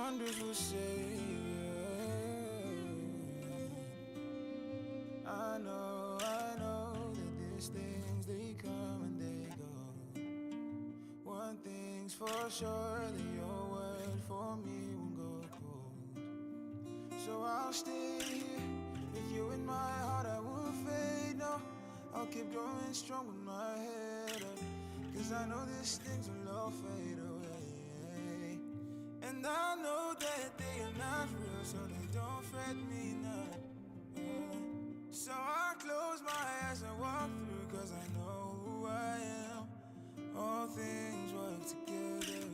wonders will save. I know that these things, they come and they go. One thing's for sure, that your word for me won't go cold. So I'll stay here with you in my heart, I won't fade, no. I'll keep growing strong with my head up, 'cause I know these things will all fade away. And I know that they are not real, so they don't fret me now. So I close my eyes and walk through, 'cause I know who I am. All things work together,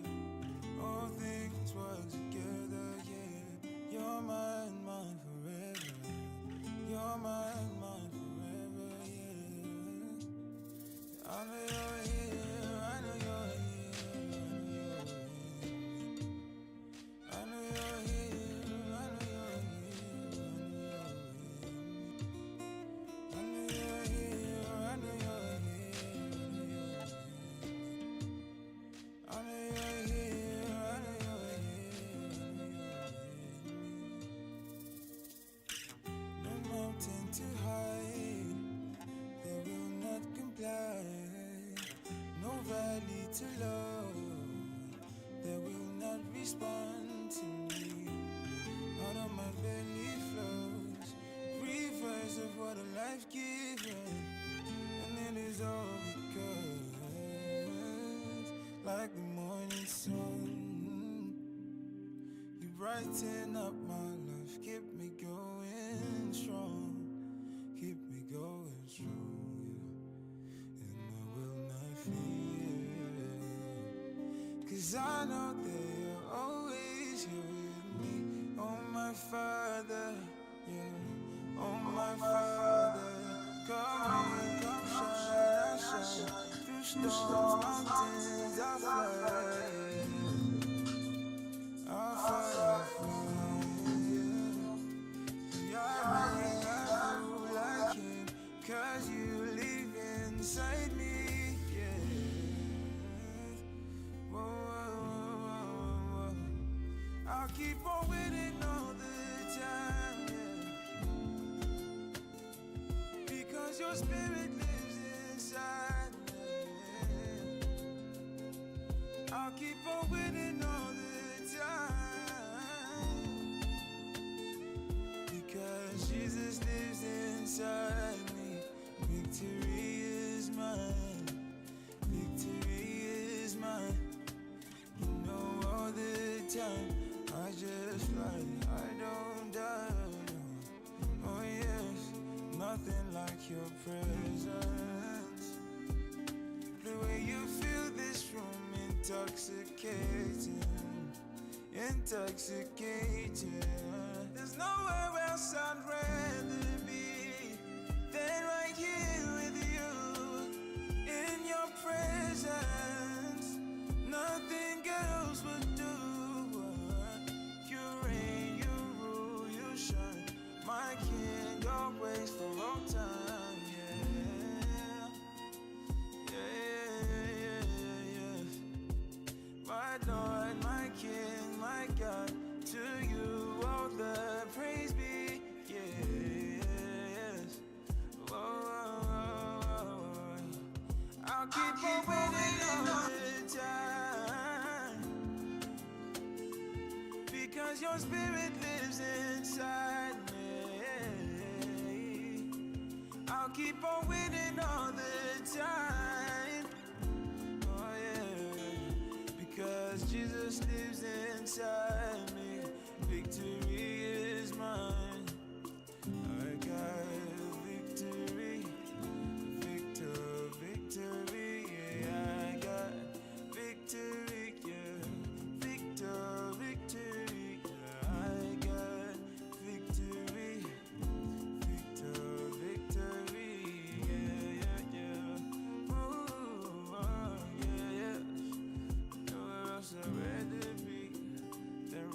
all things work together, yeah. You're mine, mine forever. You're mine, mine forever, yeah. I know you're here, I know you're here, I know you're here, I know you're here, I know you're here, I know you're here, I know you're here, I know you're here. No mountain too high, they will not comply. No valley too low, they will not respond to me. Out of my belly flows rivers of what a life given, and it is all because, like the morning sun, you brighten up my life, keep me going strong, keep me going strong, yeah. And I will not fear, 'cause I know that you're always here with me. Oh my Father, yeah. Oh my Father, come in, come shine, shine. Through storms, mountains, I'll fly. I'll fly, I'll fly, yeah. You're mine, I feel like him, 'cause you live inside me, yeah. Whoa, whoa, whoa, whoa. I'll keep on winning all the time, yeah. Because your spirit lives inside me, yeah. I'll keep on winning all the time, because Jesus lives inside me. Victory is mine, victory is mine. You know all the time, I just fly, I don't die, no. Oh yes, nothing like your presence. The way you fill this room, intoxicating, intoxicating. There's nowhere else I'd rather be than right here with you, in your presence. Nothing else would do. You reign, you rule, you shine, my King, always for all time, yeah. Yeah, yeah, yeah, yeah. My Lord, my King, my God, to you all the praise be, yes. Whoa, whoa, whoa. I'll keep on winning all the time, because your spirit lives inside me. I'll keep on winning all the time, oh yeah, because Jesus lives inside me. Victory is mine, I got victory, victory, yeah, I got victory, yeah, victory, yeah, I got victory, victory, yeah, yeah, yeah, ooh, oh, yeah, yeah. Nowhere else I'd rather be than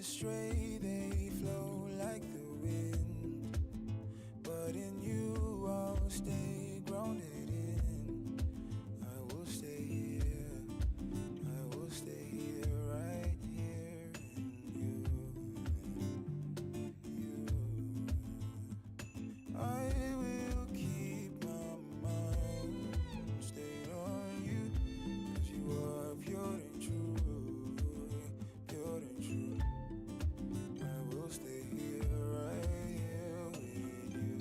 stray, they flow like the wind. But in you I'll stay grounded in. I will stay here, I will stay here, right here in you. I will keep my mind stayed on you, 'cause you are pure and true, pure and true. I will stay here, right here with you.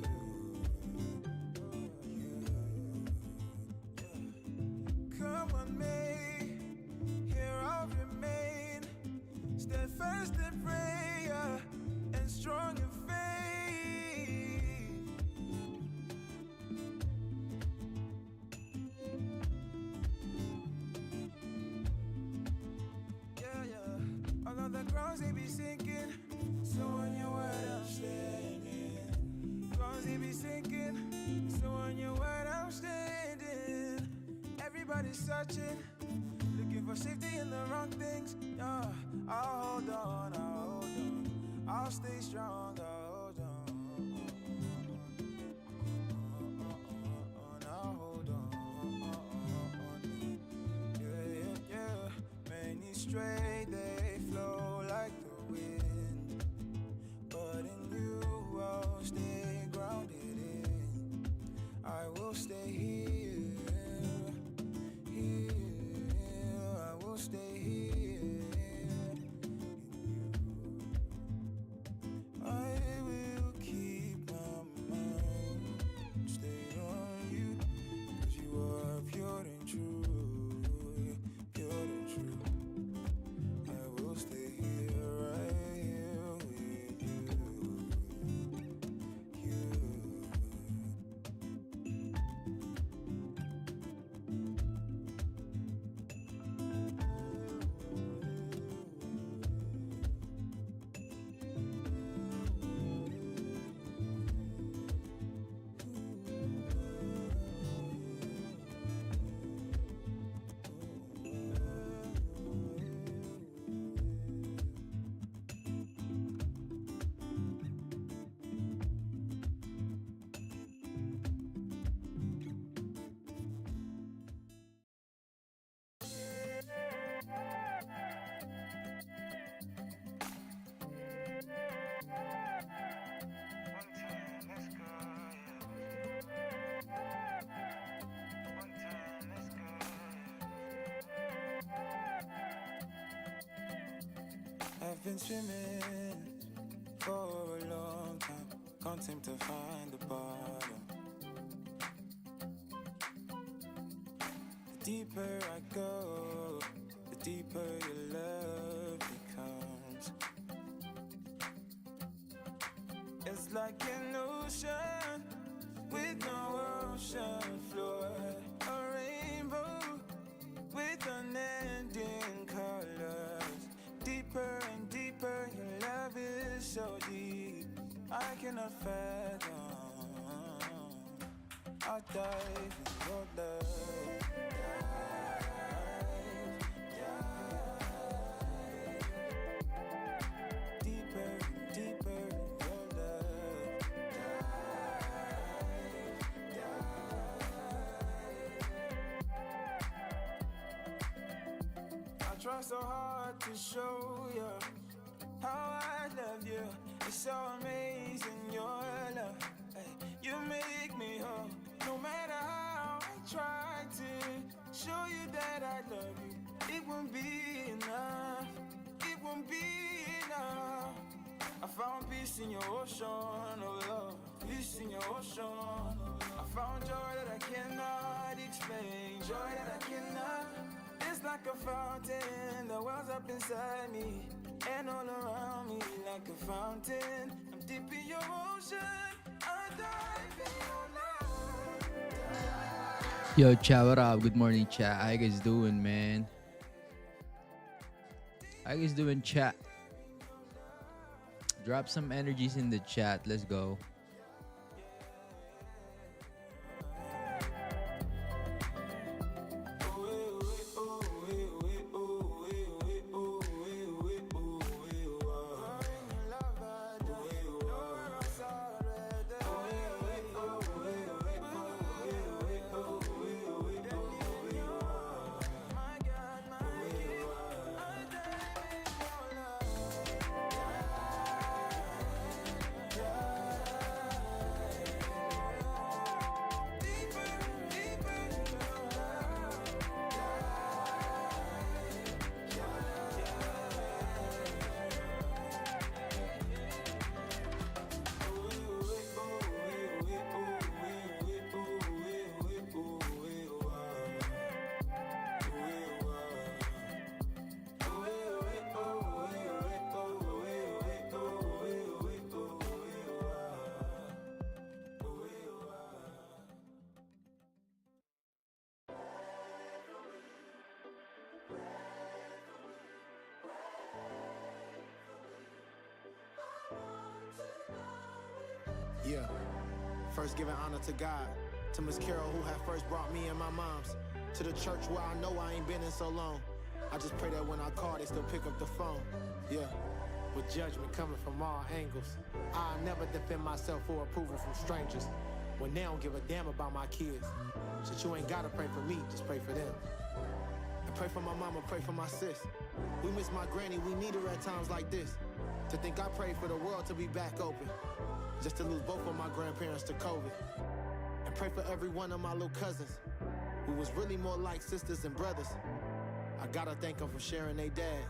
Come on, May, here I'll remain, steadfast in prayer and strong in faith. All of the grounds they be sinking, so on your word I'm standing. Grounds they be sinking, so on your word I'm standing. Everybody's searching, looking for safety in the wrong things. Yeah, I'll hold on, I'll hold on, I'll stay strong, I'll hold on. I'll hold on. Yeah. Many stray, they flow like the wind. But in you I'll stay grounded in. I will stay here, I will stay here in you. I will keep my mind stayed on you, 'cause you are pure and true, pure and true. I will stay here, right here with you. I've been swimming for a long time, can't seem to find the bottom. The deeper I go, the deeper your love becomes. It's like an ocean with no ocean floor, a rainbow with unending colors. Deeper and deeper, your love is so deep, I cannot fathom. I'll dive in your love. Deeper and deeper in your love. I try so hard to show you how I love you. It's so amazing, your love. Hey, you make me whole. No matter how I try to show you that I love you, it won't be enough. It won't be enough. I found peace in your ocean, oh love. Peace in your ocean. I found joy that I cannot explain. Joy that I cannot. It's like a fountain that wells up inside me and all around me like a fountain. I'm deep in your ocean, I dive in your love. Yo, chat, what up? Good morning, chat. How you guys doing, man? How you guys doing, chat? Drop some energies in the chat. Let's go. Yeah. First giving honor to God, to Miss Carol who had first brought me and my moms, to the church where I know I ain't been in so long. I just pray that when I call, they still pick up the phone. Yeah. With judgment coming from all angles, I never defend myself for approval from strangers. When they don't give a damn about my kids. Shit, you ain't gotta pray for me, just pray for them. And pray for my mama, pray for my sis. We miss my granny, we need her at times like this. To think I prayed for the world to be back open, just to lose both of my grandparents to COVID. And pray for every one of my little cousins, who was really more like sisters and brothers. I gotta thank them for sharing their dad,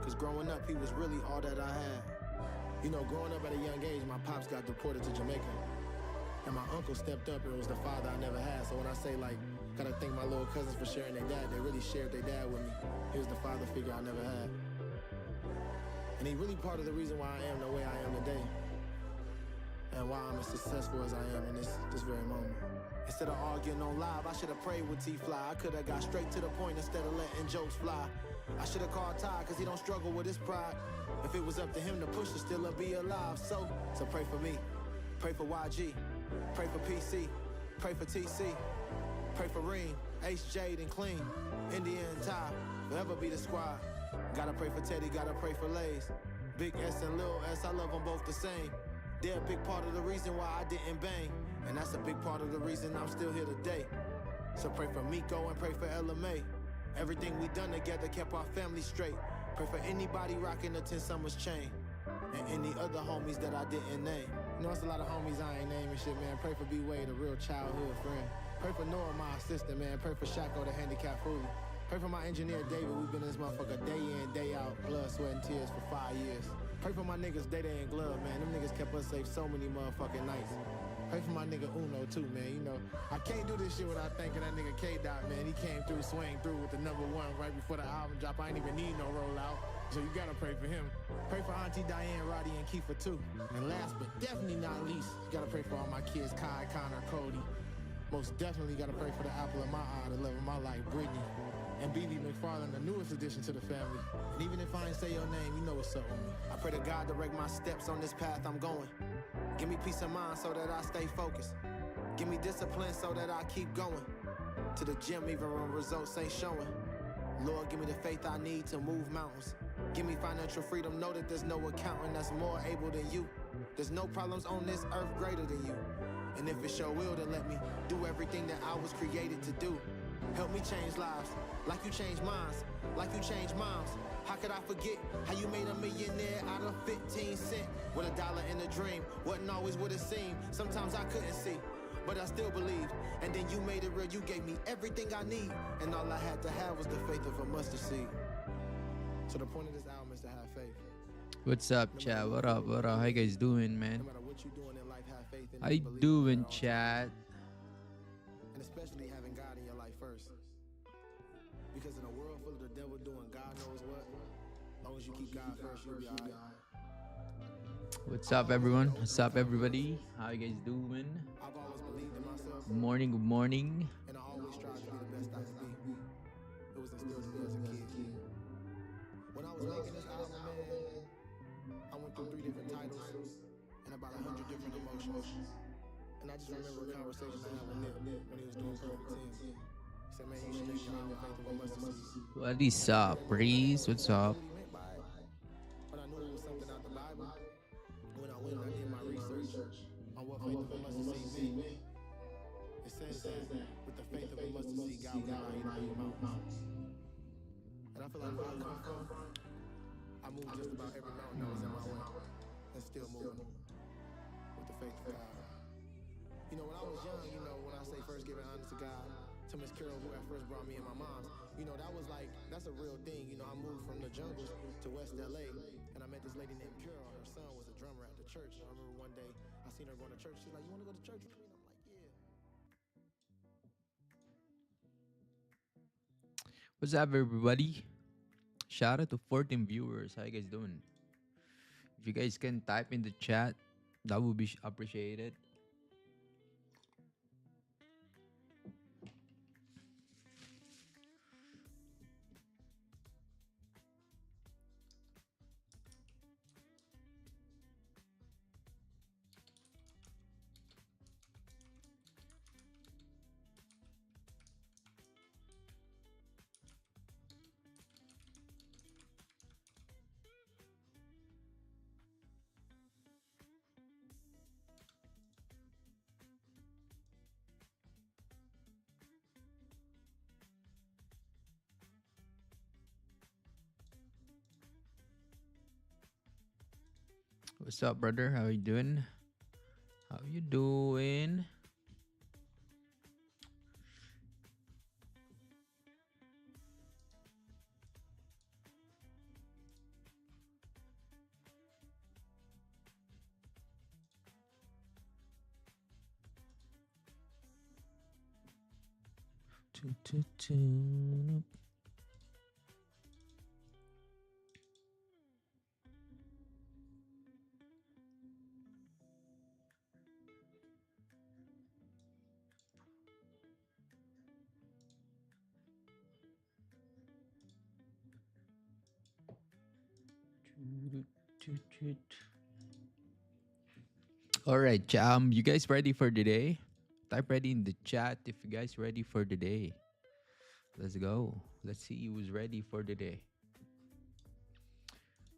cause growing up he was really all that I had. You know, growing up at a young age, my pops got deported to Jamaica. And my uncle stepped up and was the father I never had. So when I say like, gotta thank my little cousins for sharing their dad, they really shared their dad with me. He was the father figure I never had. And he really part of the reason why I am the way I am today. And why I'm as successful as I am in this very moment. Instead of arguing on live, I should have prayed with T-Fly. I could have got straight to the point instead of letting jokes fly. I should have called Ty, cause he don't struggle with his pride. If it was up to him to push to still be alive. So pray for me, pray for YG, pray for PC, pray for TC, pray for Reem, Ace, Jade, and Clean, India and Ty, forever be the squad. Gotta pray for Teddy, gotta pray for Lays. Big S and Lil S, I love them both the same. They're a big part of the reason why I didn't bang. And that's a big part of the reason I'm still here today. So pray for Miko and pray for LMA. Everything we done together kept our family straight. Pray for anybody rocking the 10 Summers chain. And any other homies that I didn't name. You know, it's a lot of homies I ain't naming shit, man. Pray for B-Wade, a real childhood friend. Pray for Nora, my assistant, man. Pray for Shako, the handicapped foodie. Pray for my engineer, David. We've been in this motherfucker day in, day out. Blood, sweat, and tears for 5 years. Pray for my niggas, Day Day and Glove, man. Them niggas kept us safe so many motherfucking nights. Pray for my nigga Uno, too, man. You know, I can't do this shit without thanking that nigga K-Dot, man. He came through, swang through with the #1 right before the album drop. I ain't even need no rollout. So you gotta pray for him. Pray for Auntie Diane, Roddy, and Kiefer, too. And last but definitely not least, you gotta pray for all my kids, Kai, Connor, Cody. Most definitely gotta pray for the apple of my eye, the love of my life, Brittany. And BB McFarland, the newest addition to the family. And even if I ain't say your name, you know what's up with me. I pray to God to direct my steps on this path I'm going. Give me peace of mind so that I stay focused. Give me discipline so that I keep going. To the gym even when results ain't showing. Lord, give me the faith I need to move mountains. Give me financial freedom, know that there's no accountant that's more able than you. There's no problems on this earth greater than you. And if it's your will, then let me do everything that I was created to do. Help me change lives, like you changed minds, like you changed moms. How could I forget how you made a millionaire out of 15 cents? With $1 in a dream, wasn't always what it seemed. Sometimes I couldn't see, but I still believed. And then you made it real, you gave me everything I need. And all I had to have was the faith of a mustard seed. So the point of this album is to have faith. What's up, chat? What up? What up? How you guys doing, man? No matter what you're doing in life, have faith in it. How you doing, chat? And especially having God in your life first. Because in a world full of the devil doing God knows what, as long as you keep God first, you'll be alright. What's up, everyone? What's up, everybody? How you guys doing? I've always believed in myself. Good morning, good morning. And I always strive to be the best I could be. It was instilled in me as a kid. When I was making this album, man, I went through 3 different titles and about 100 different emotions. And I just remember a conversation I had with Nip when he was doing Perfect 10. He said, man, you should make your name faith of a mustard seed. What is up, Breeze? What's up? But I knew it was something out the Bible. When I went and I did my research on what faith of a mustard seed meant, it says that with the faith of a mustard seed, God will allow you to move mountains. And I feel like where I come from, I moved just about every mountain that was in my way, and still moving with the faith of God. You know, when I was young, you know, when I say first giving honor to God, to Miss Carol, who had first brought me and my mom, you know, that was like, that's a real thing. You know, I moved from the jungles to West LA, and I met this lady named Carol. Her son was a drummer at the church. I remember one day, I seen her going to church. She's like, you want to go to church with me? And I'm like, yeah. What's up, everybody? Shout out to 14 viewers. How you guys doing? If you guys can type in the chat, that would be appreciated. What's up, brother? How you doing? How you doing? Toot, toot, toot. Toot, toot, toot. All right, you guys ready for the day? Type ready in the chat if you guys ready for the day. Let's go. Let's see who's ready for the day.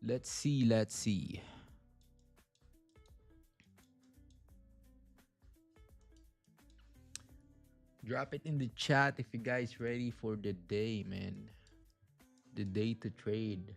Let's see. Let's see. Drop it in the chat if you guys ready for the day, man. The day to trade.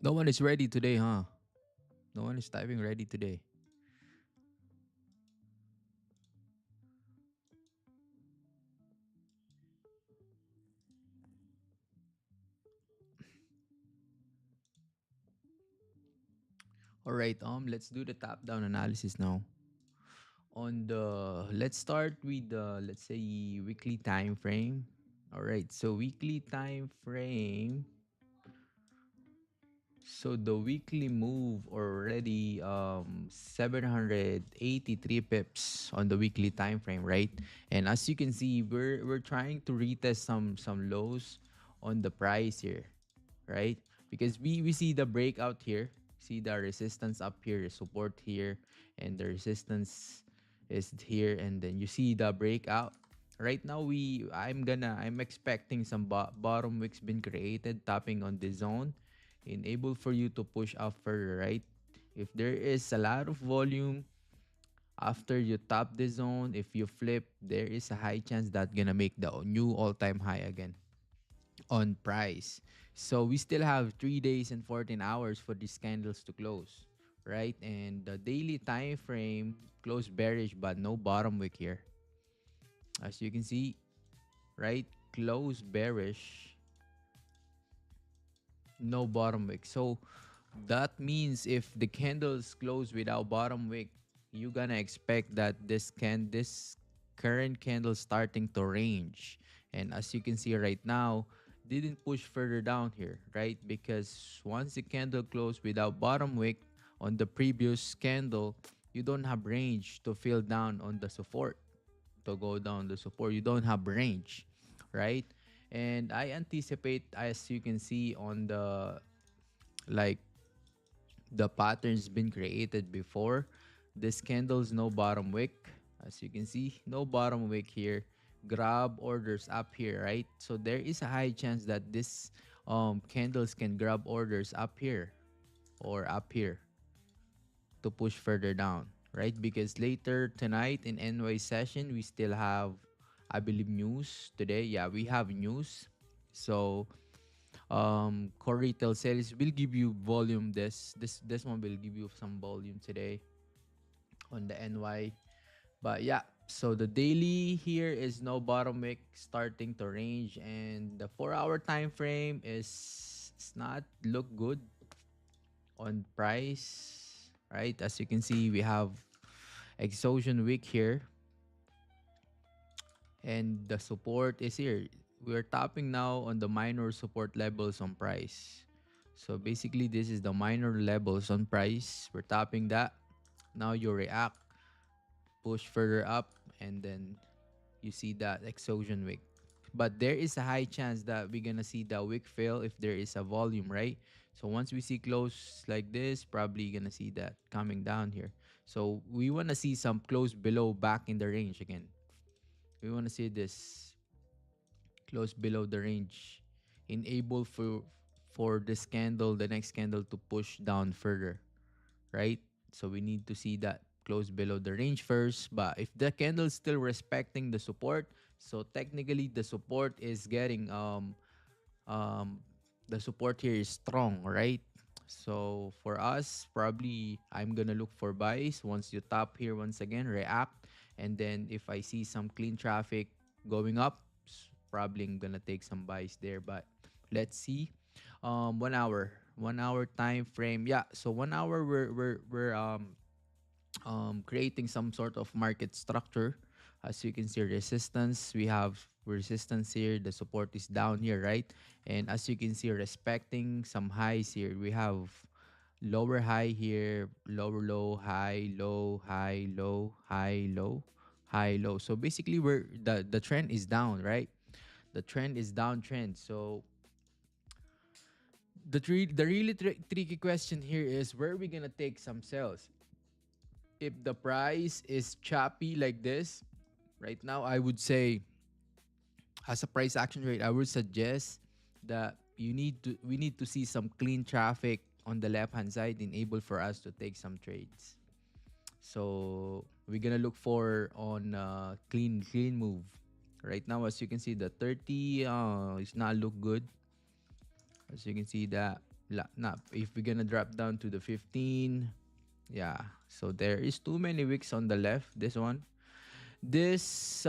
No one is ready today, huh? No one is typing ready today. All right, let's do the top-down analysis now. On the let's start with the let's say weekly time frame. All right, so weekly time frame. So the weekly move already 783 pips on the weekly time frame, right? And as you can see, we're trying to retest some lows on the price here, right? Because we see the breakout here, see the resistance up here, the support here, and the resistance is here, and then you see the breakout. Right now, I'm expecting some bottom wicks been created, tapping on the zone, enable for you to push up further, right? If there is a lot of volume after you top the zone, if you flip, there is a high chance that gonna make the new all-time high again on price. So we still have 3 days and 14 hours for these candles to close, right? And the daily time frame closed bearish but no bottom wick here. As you can see, right? Close bearish, no bottom wick. So that means if the candles close without bottom wick, you're gonna expect that this current candle starting to range. And as you can see right now, didn't push further down here, right? Because once the candle closed without bottom wick on the previous candle, you don't have range to fill down on the support, to go down the support. You don't have range, right? And I anticipate, as you can see on the like the patterns been created before. This candle's no bottom wick. As you can see, no bottom wick here. Grab orders up here, right? So there is a high chance that this candles can grab orders up here or up here to push further down, right? Because later tonight in NY session, we still have, I believe, news today. Yeah, we have news. So core retail sales will give you volume. This one will give you some volume today on the NY. But yeah, so the daily here is no bottom wick starting to range, and the 4 hour time frame is it's not look good on price, right? As you can see, we have exhaustion wick here, and the support is here. We're tapping now on the minor support levels on price. So basically, this is the minor levels on price. We're tapping that. Now you react, push further up, and then you see that exhaustion wick. But there is a high chance that we're gonna see the wick fail if there is a volume, right? So once we see close like this, probably gonna see that coming down here. So we wanna see some close below back in the range again. We wanna see this close below the range, enable for this candle, the next candle to push down further, right? So we need to see that close below the range first. But if the candle is still respecting the support, so technically the support is getting um the support here is strong, right? So for us, probably I'm gonna look for buys once you tap here once again, react, and then if I see some clean traffic going up, probably I'm gonna take some buys there. But let's see. 1 hour, 1 hour time frame. Yeah, so 1 hour we're creating some sort of market structure. As you can see, resistance. We have resistance here. The support is down here, right? And as you can see, respecting some highs here. We have lower high here, lower low, high, low, high, low, high, low, high, low. So basically, the trend is down, right? The trend is downtrend. So the really tricky question here is where are we gonna take some sales? If the price is choppy like this, right now, I would say as a price action rate, I would suggest that we need to see some clean traffic on the left hand side enable for us to take some trades. So we're gonna look for on clean move. Right now, as you can see, the 30 is not look good. As you can see that not if we're gonna drop down to the 15, yeah. So there is too many wicks on the left. This one. This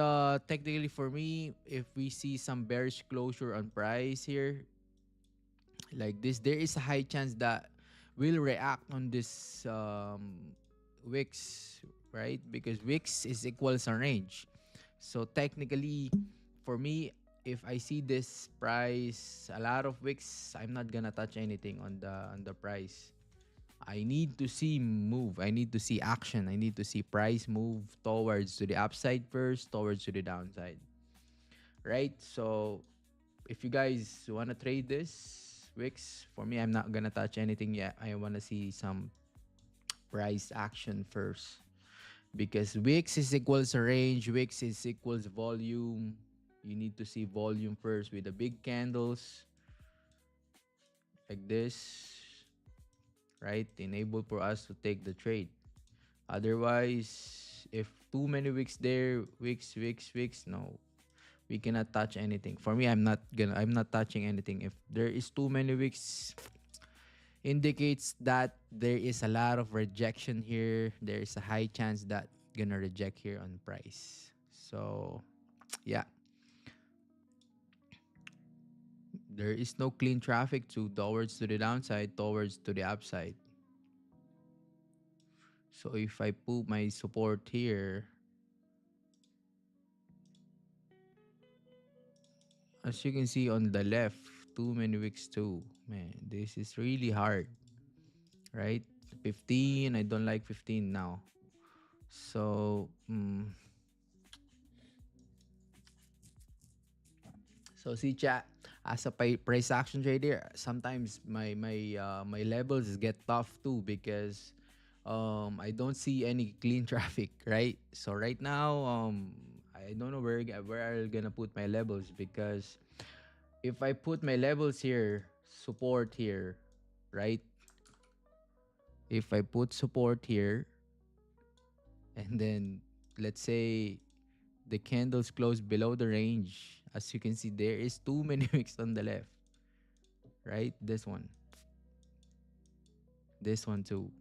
technically for me, if we see some bearish closure on price here, like this, there is a high chance that we'll react on this wicks, right? Because wicks is equals a range. So technically, for me, if I see this price, a lot of wicks, I'm not gonna touch anything on the price. I need to see move. I need to see action. I need to see price move towards to the upside first, towards to the downside. Right? So if you guys wanna trade this wicks, for me I'm not gonna touch anything yet. I wanna see some price action first. Because wicks is equals range, wicks is equals volume. You need to see volume first with the big candles like this, right? Enable for us to take the trade. Otherwise, if too many wicks there, wicks, no, we cannot touch anything. For me, I'm not touching anything. If there is too many wicks, indicates that there is a lot of rejection here. There is a high chance that gonna reject here on price. So, yeah, there is no clean traffic to towards to the downside, towards to the upside. So if I put my support here, as you can see on the left, too many wicks too. Man, this is really hard, right? 15, I don't like 15 now. So, so see chat, as a price action trader, sometimes my levels get tough too because I don't see any clean traffic, right? So right now I don't know where I'm gonna put my levels because if I put my levels here, support here, right? If I put support here and then let's say the candles close below the range, as you can see, there is too many wicks on the left, right? This one too,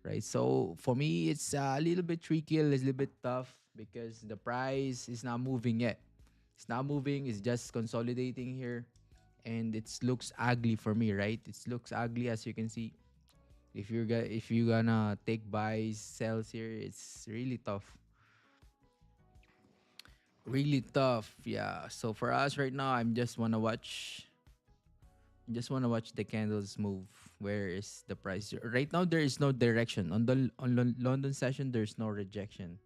right? So for me, it's a little bit tricky, a little bit tough because the price is not moving yet. It's not moving. It's just consolidating here, and it looks ugly for me, right? It looks ugly, as you can see. If you're gonna take buys, sells here, it's really tough. Really tough. Yeah. So for us right now, just wanna watch the candles move. Where is the price? Right now there is no direction. On the London session, there's no rejection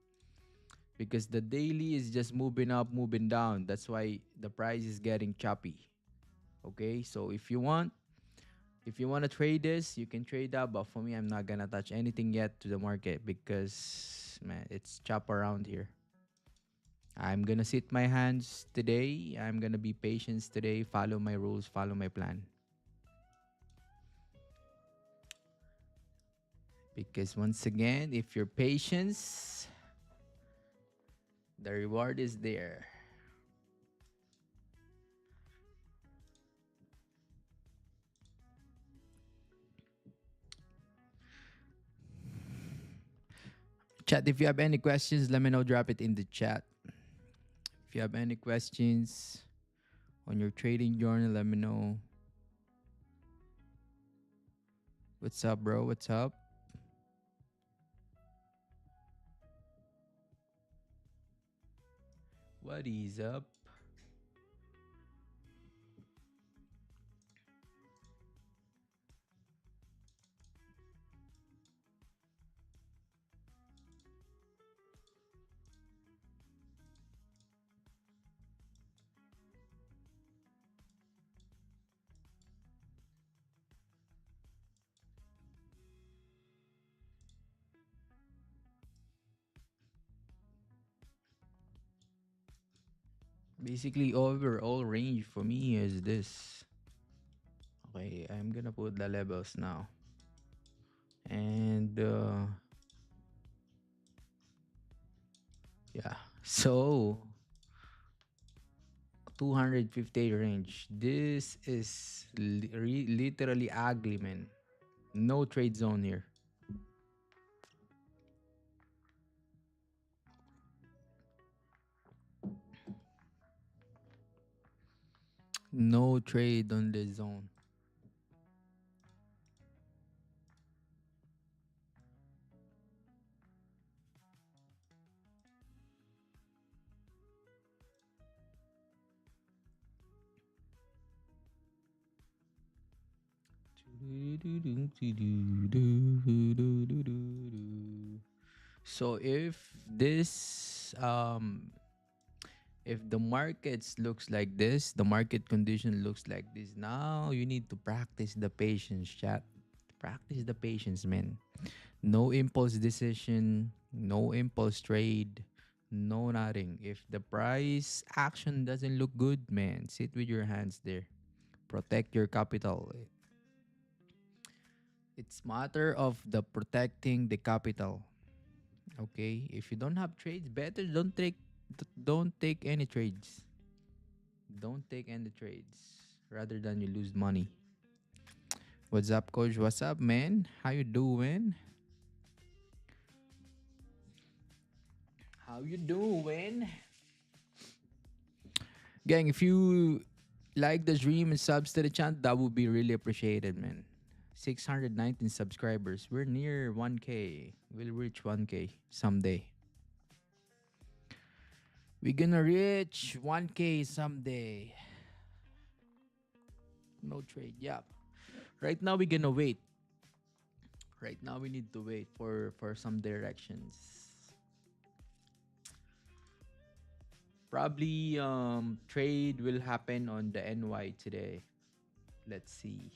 because the daily is just moving up, moving down. That's why the price is getting choppy. Okay? So if you want to trade this, you can trade that, but for me I'm not going to touch anything yet to the market because man, it's chop around here. I'm gonna sit my hands today. I'm gonna be patient today. Follow my rules. Follow my plan. Because once again, if you're patience, the reward is there. Chat. If you have any questions, let me know. Drop it in the chat. If you have any questions on your trading journal, let me know. What's up, bro? What's up? What is up? Basically, overall range for me is this. Okay, I'm gonna put the levels now. And yeah, so 250 range. This is literally ugly, man. No trade zone here. No trade on this zone. So if the markets looks like this, the market condition looks like this, now you need to practice the patience, chat. Practice the patience, man. No impulse decision, no impulse trade, no nothing. If the price action doesn't look good, man, sit with your hands there. Protect your capital. It's matter of the protecting the capital. Okay? If you don't have trades, better don't take any trades. Don't take any trades rather than you lose money. What's up, coach? What's up, man? How you doing? How you doing? Gang, if you like the stream and subs to the channel, that would be really appreciated, man. 619 subscribers. We're near 1K. We'll reach 1K someday. We're gonna reach 1K someday. No trade. Yeah. Right now we're gonna wait. Right now we need to wait for some directions. Probably trade will happen on the NY today. Let's see.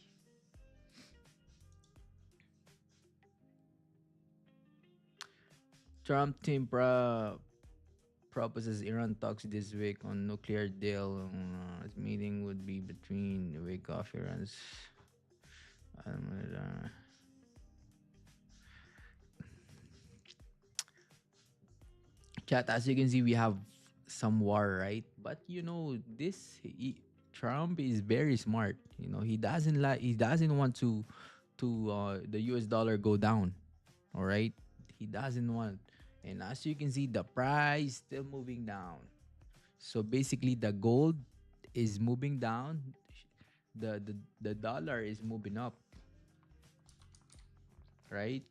Trump team proposes Iran talks this week on nuclear deal. This meeting would be between the week of Iran's. Uh, Chat, as you can see, we have some war, right? But you know, Trump is very smart. You know, he doesn't want to the US dollar go down. All right, he doesn't want. And as you can see, the price still moving down. So basically, the gold is moving down. the dollar is moving up, right?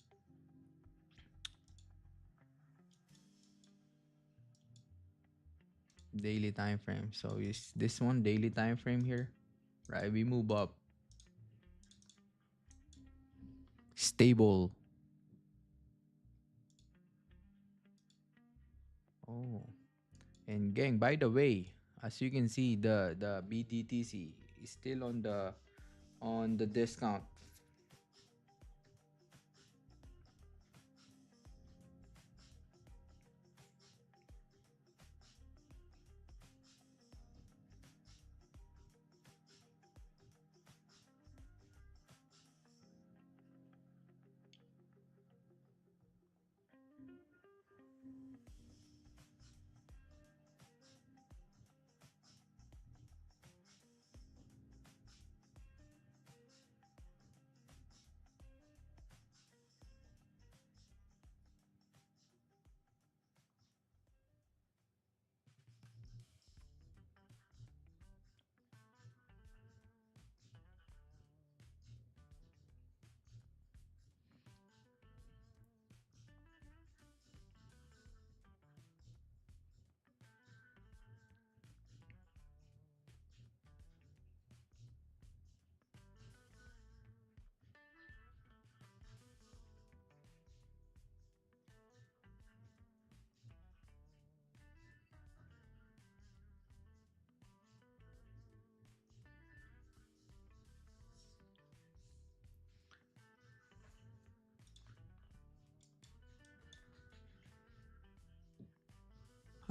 Daily time frame. So is this one daily time frame here? Right, we move up. Stable. Oh. And gang, by the way, as you can see, the BDTC is still on the discount.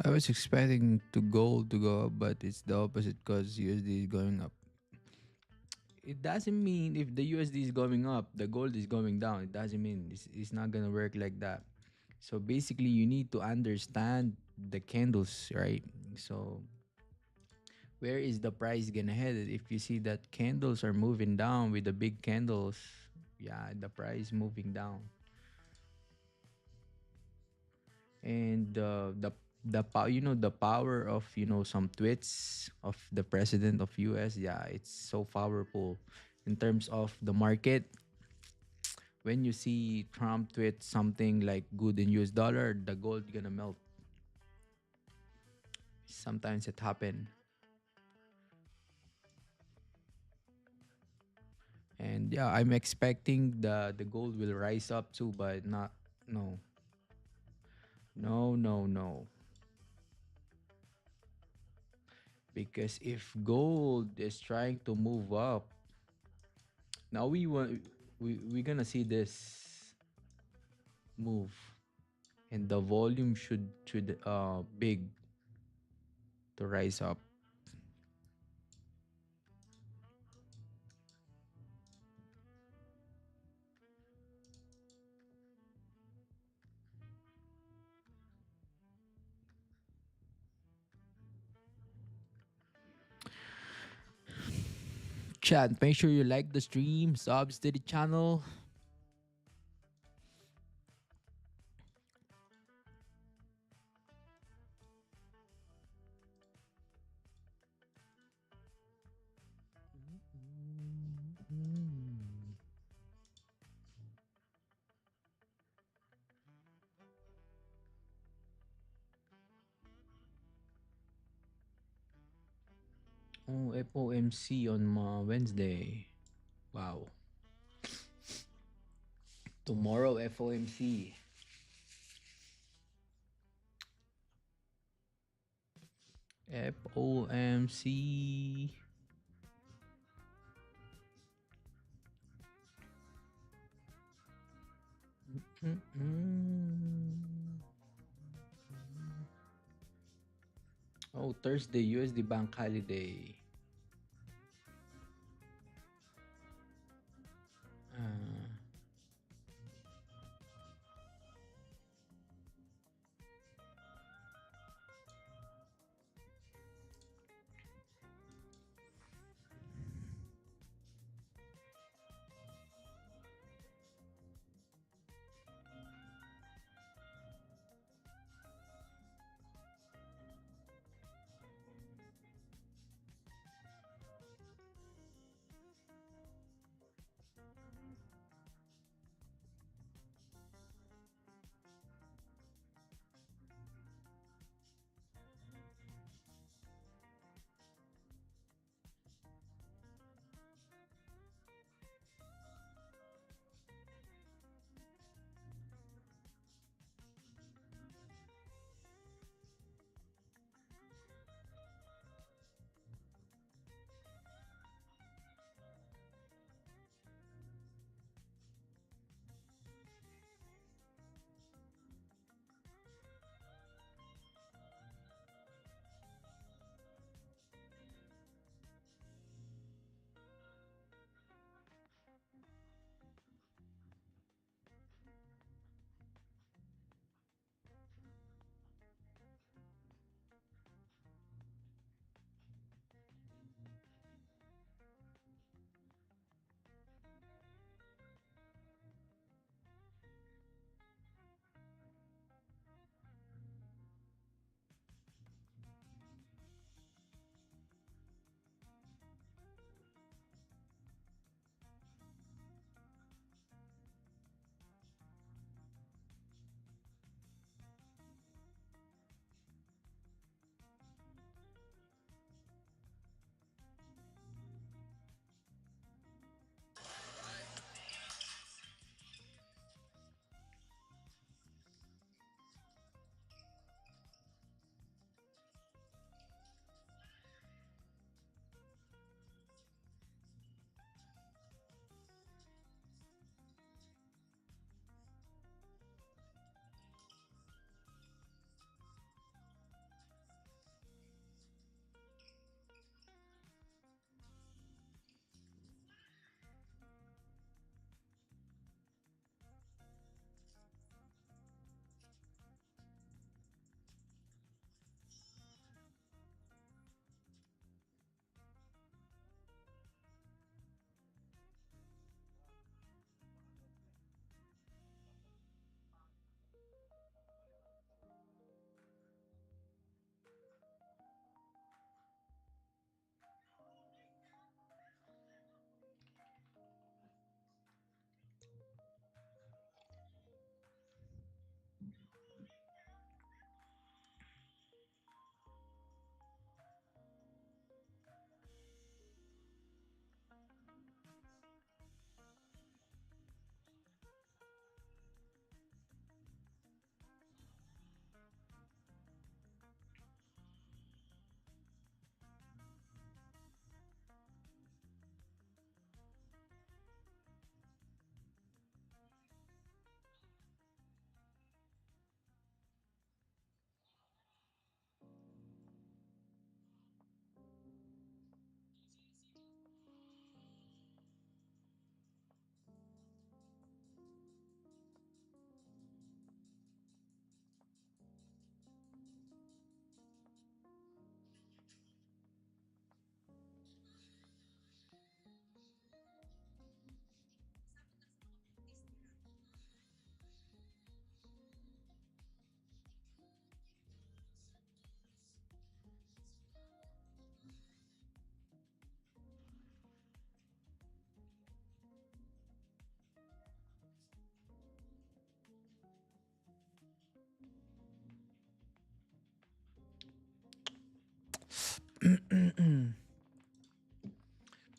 I was expecting to gold to go up, but it's the opposite because USD is going up. It doesn't mean if the USD is going up, the gold is going down. It doesn't mean it's not gonna work like that. So basically, you need to understand the candles, right? So where is the price gonna head? If you see that candles are moving down with the big candles, yeah, the price moving down. And the power of some tweets of the president of US, yeah, it's so powerful in terms of the market. When you see Trump tweet something like good in US dollar, the gold gonna melt. Sometimes it happen. And yeah, I'm expecting the gold will rise up too, but not. No, no. Because if gold is trying to move up, now we're gonna see this move, and the volume should big to rise up. Chat, make sure you like the stream, subs to the channel. Oh, FOMC on Wednesday. Wow. Tomorrow FOMC. FOMC. Mm-mm. Oh, Thursday, USD bank holiday. Uh,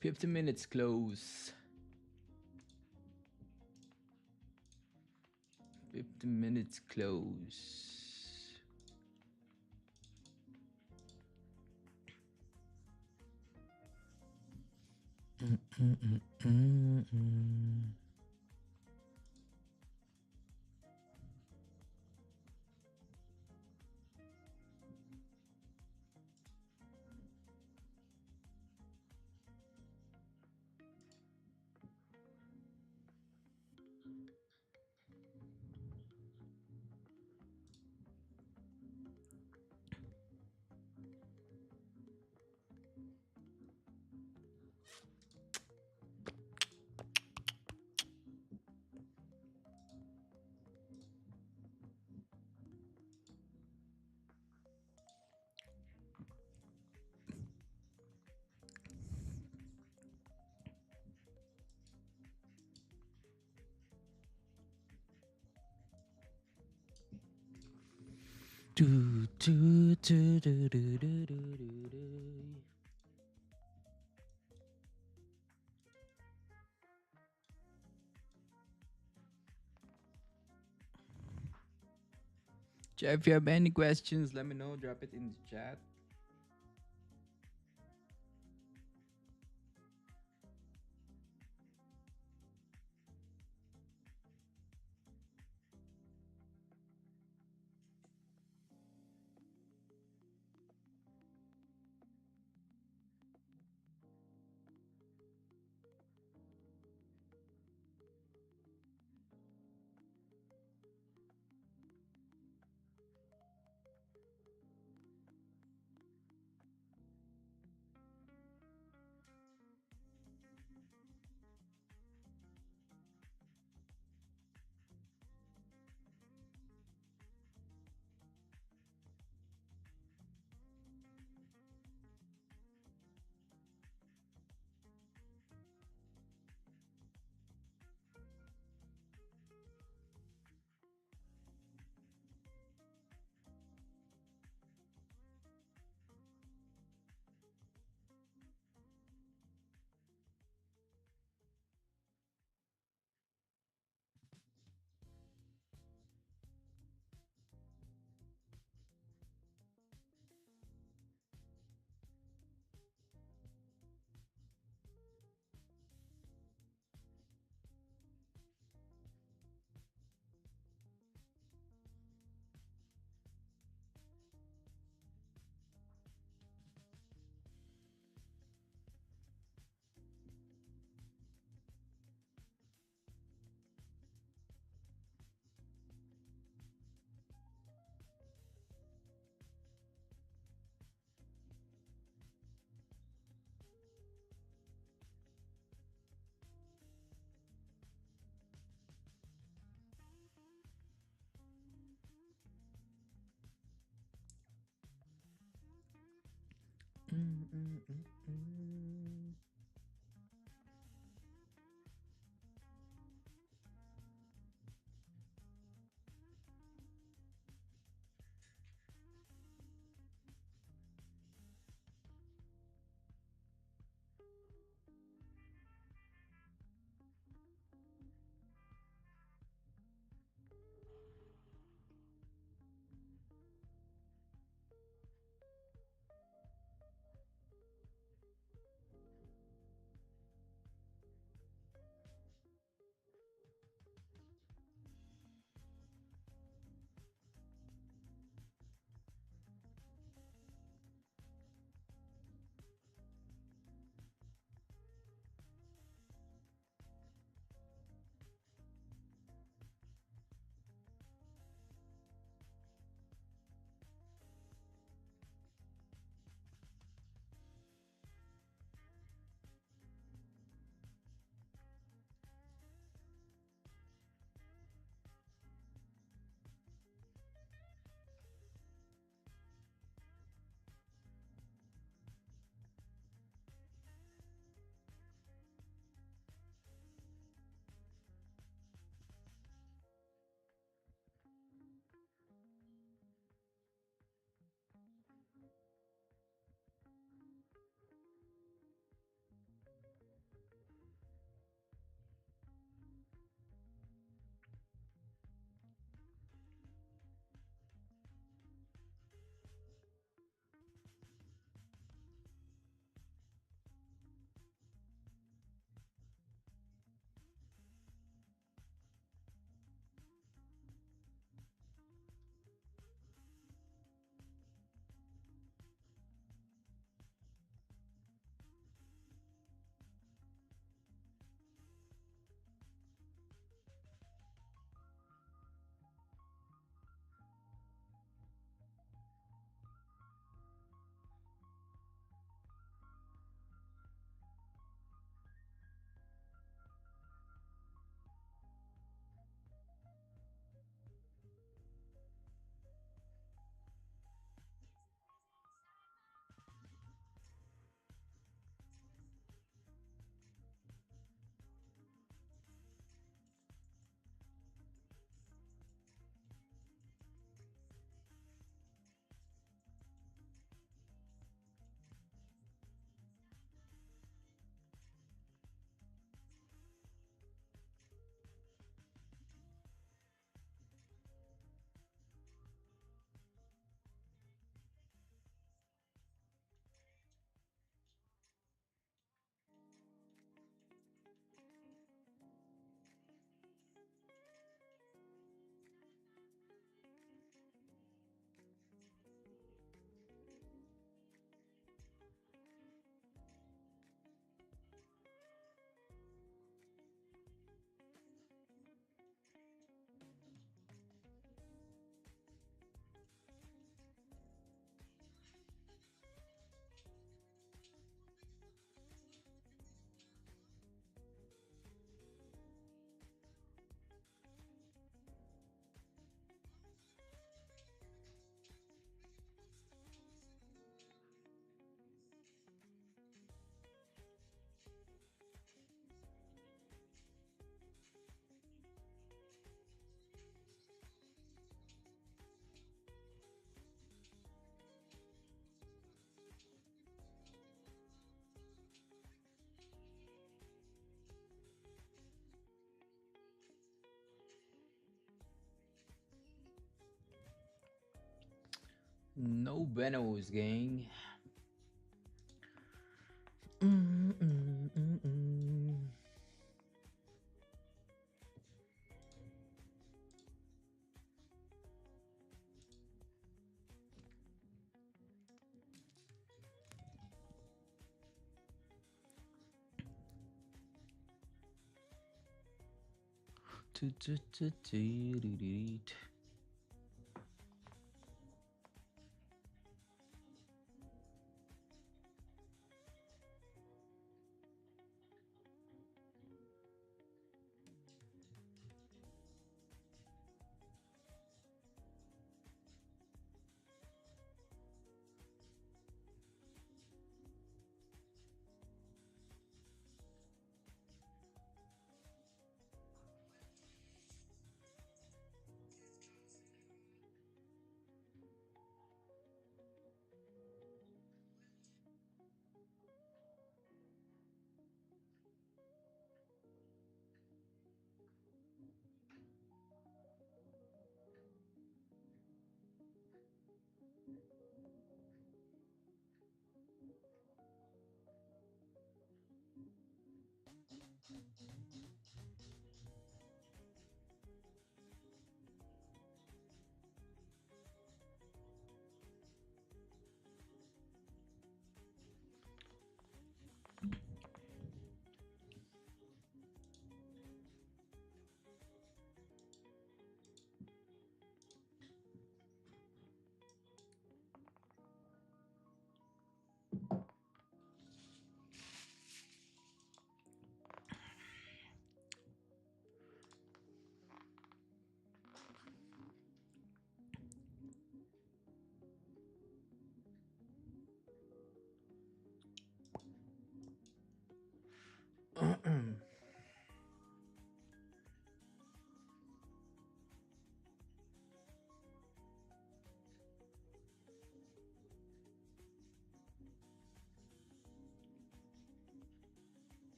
50 minutes close. 50 minutes close. Do, do, do, do, do, do, do, do. Chat, if you have any questions, let me know. Drop it in the chat. Mm, mm, mm, mm. No buenos, gang. Mm, mm, mm, mm. Toot.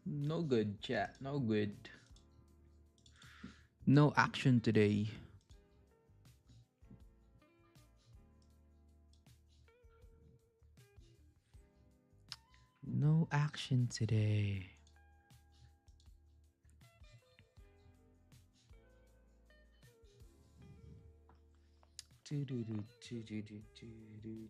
No good, chat. No good. No action today. No action today. Doo-doo-doo-doo-doo-doo-doo.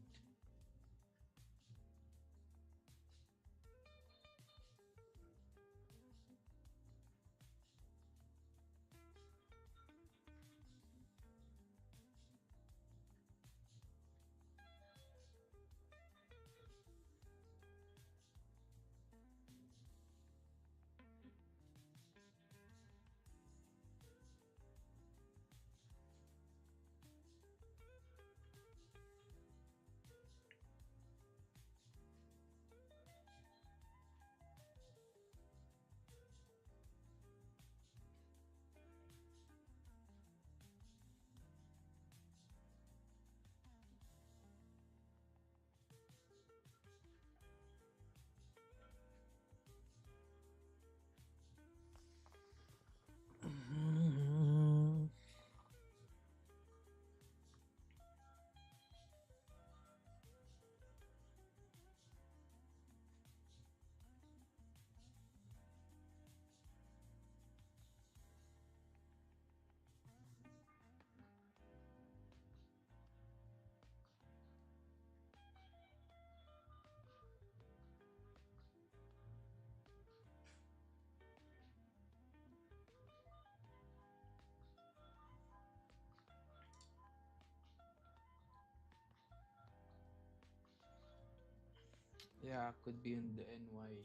Yeah, could be in the NY.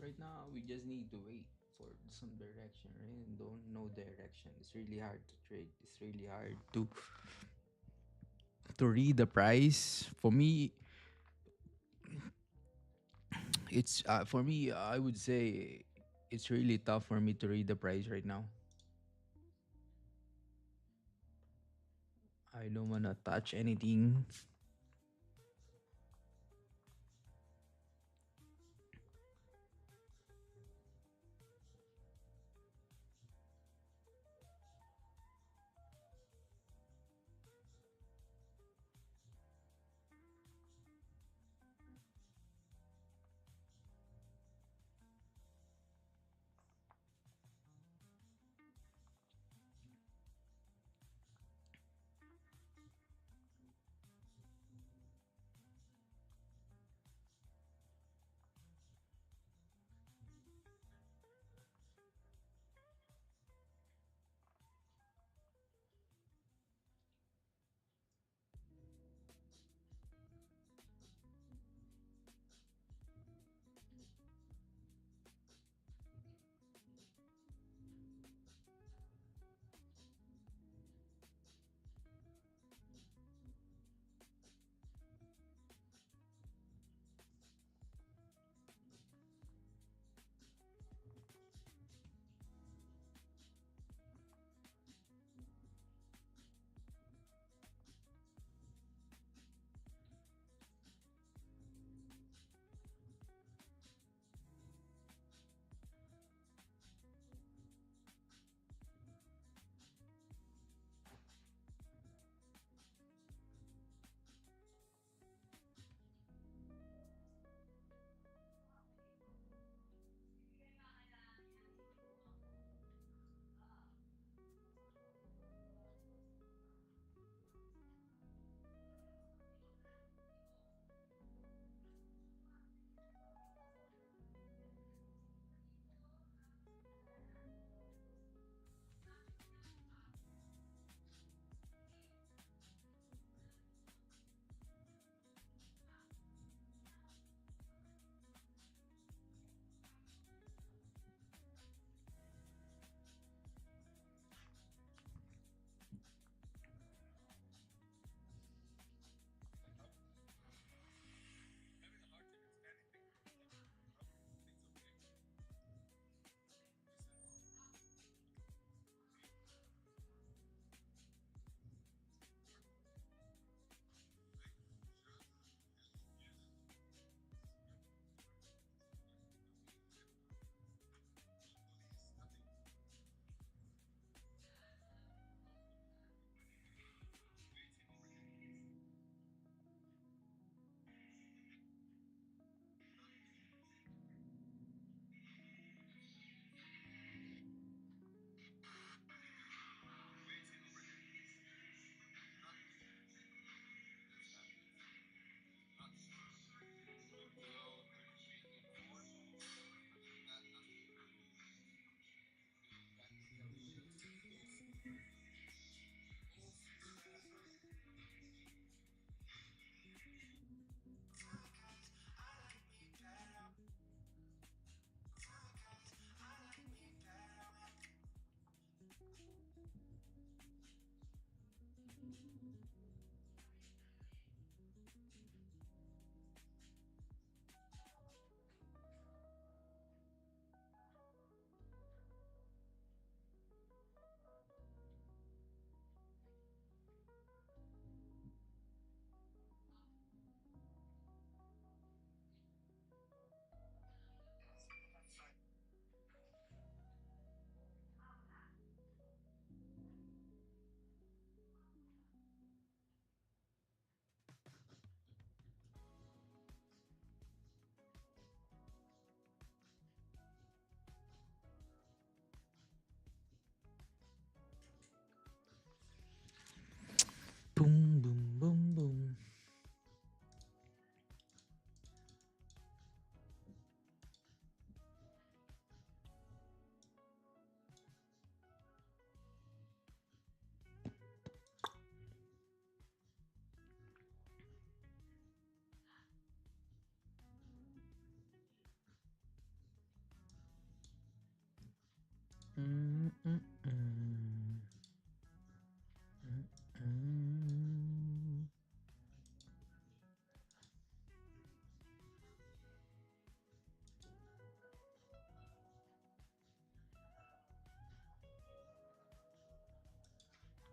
Right now, we just need to wait for some direction, right? And don't know direction. It's really hard to trade. It's really hard to read the price. For me, it's for me. I would say it's really tough for me to read the price right now. I don't wanna touch anything.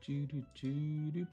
Doo-doo-doo-doo.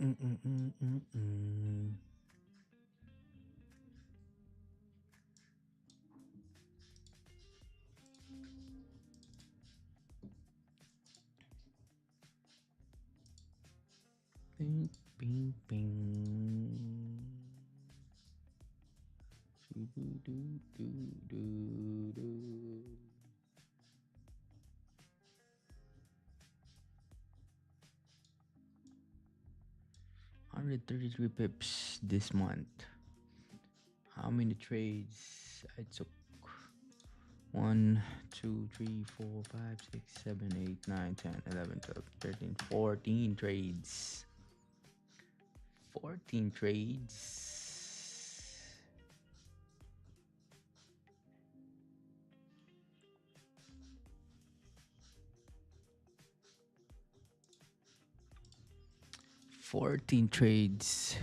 Mm-mm-mm-mm-mm. 133 pips this month. How many trades I took? 1, 2, 3, 4, 5, 6, 7, 8, 9, 10, 11, 12, 13, 14 trades. 14 trades. 14 trades.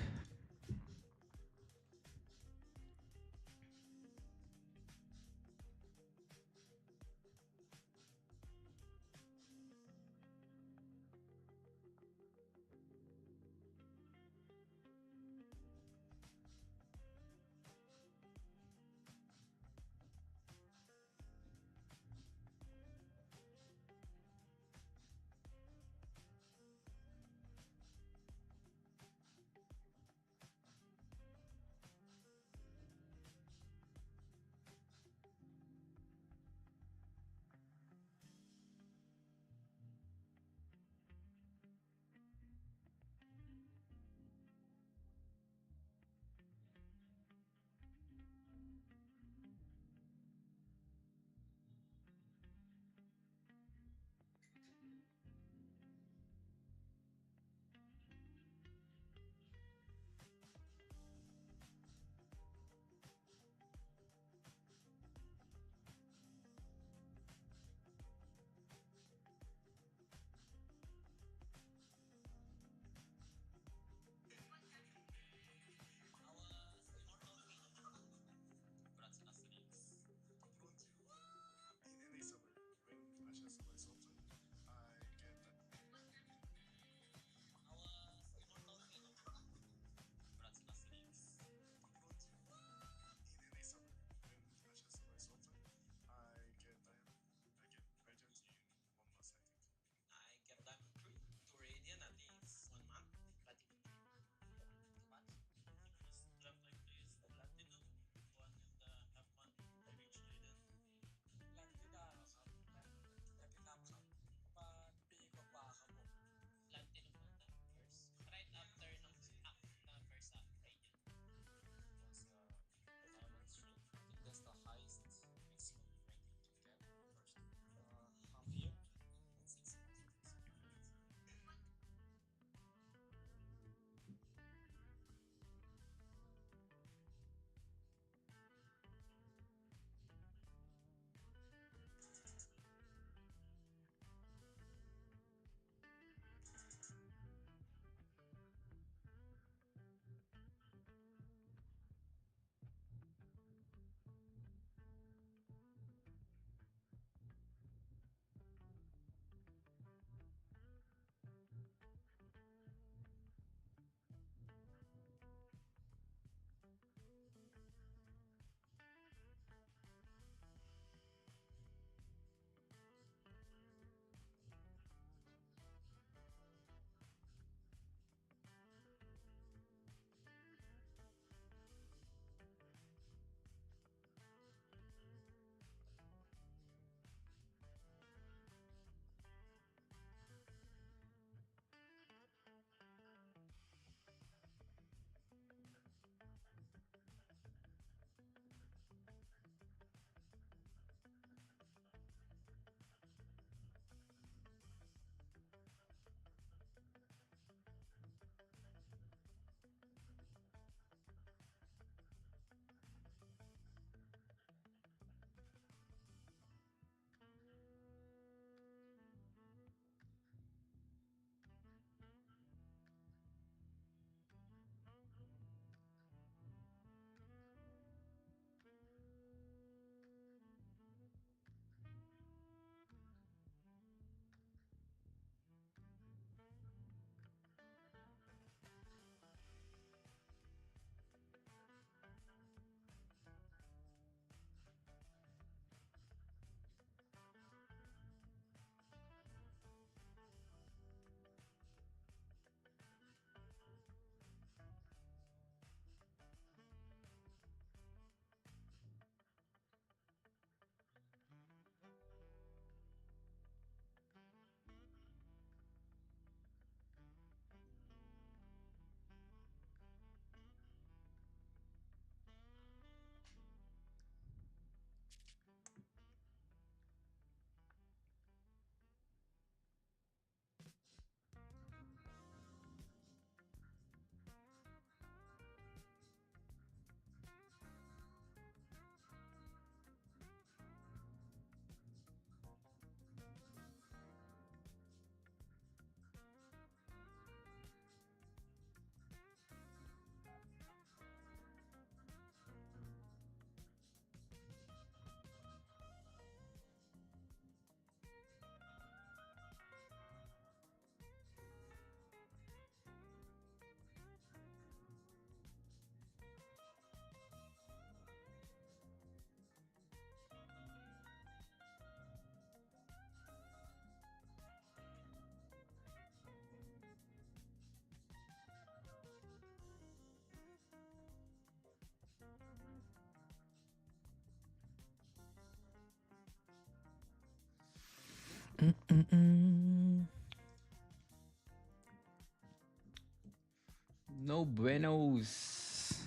No buenos.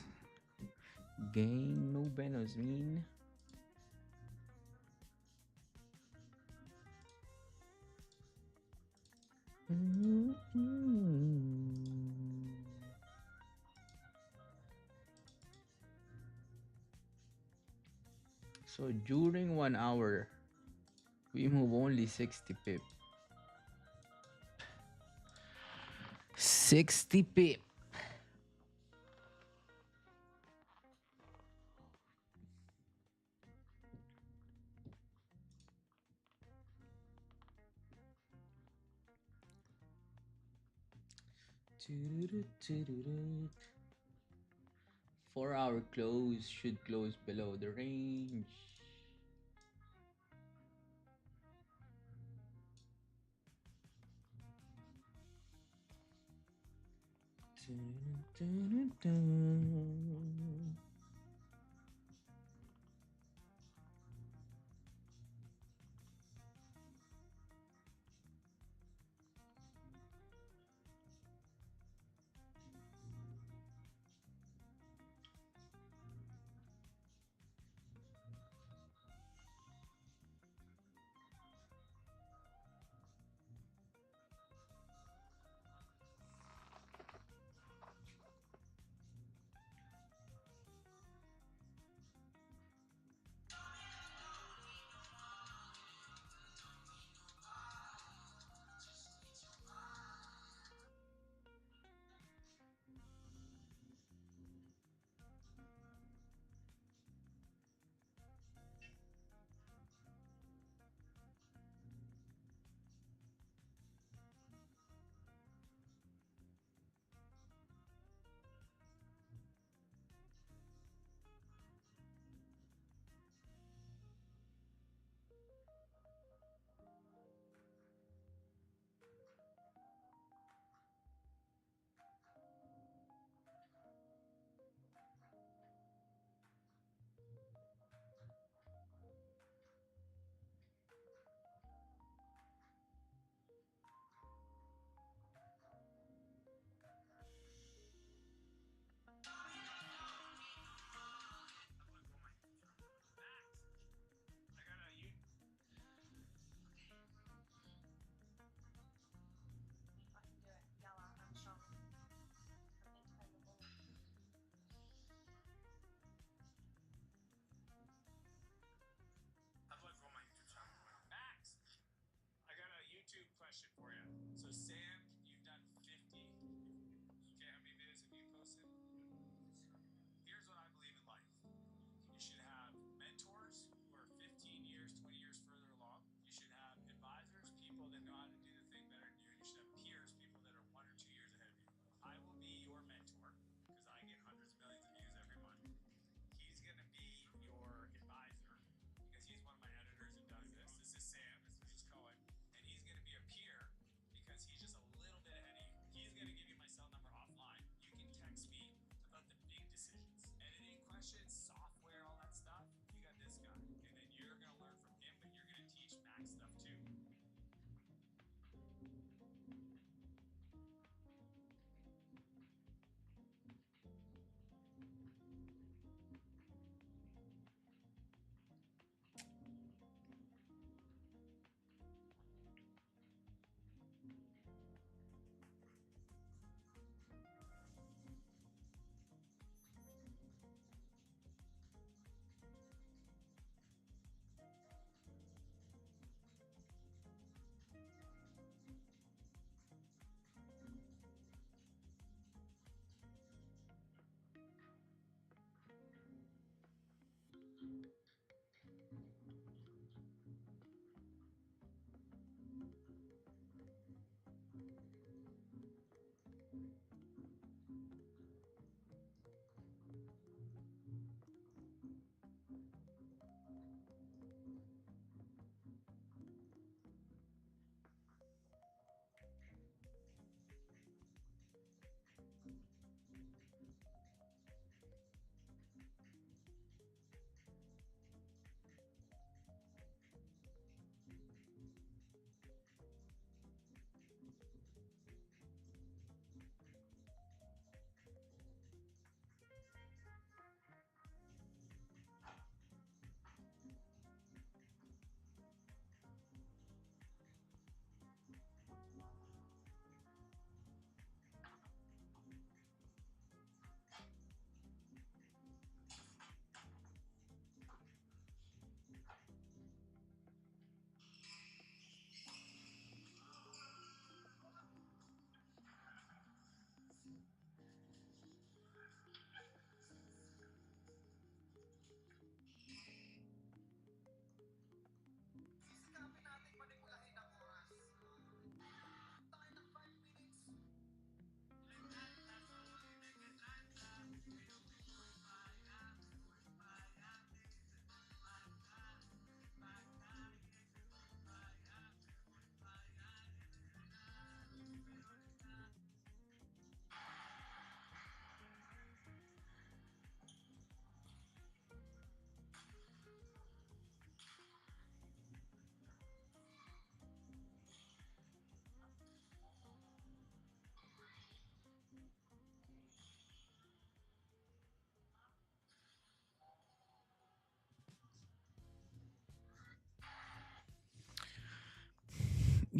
Gang, no buenos mean. So during 1 hour, we move only 60 pip. 60 pip. Toot-toot-toot-toot. 4 hour close should close below the range.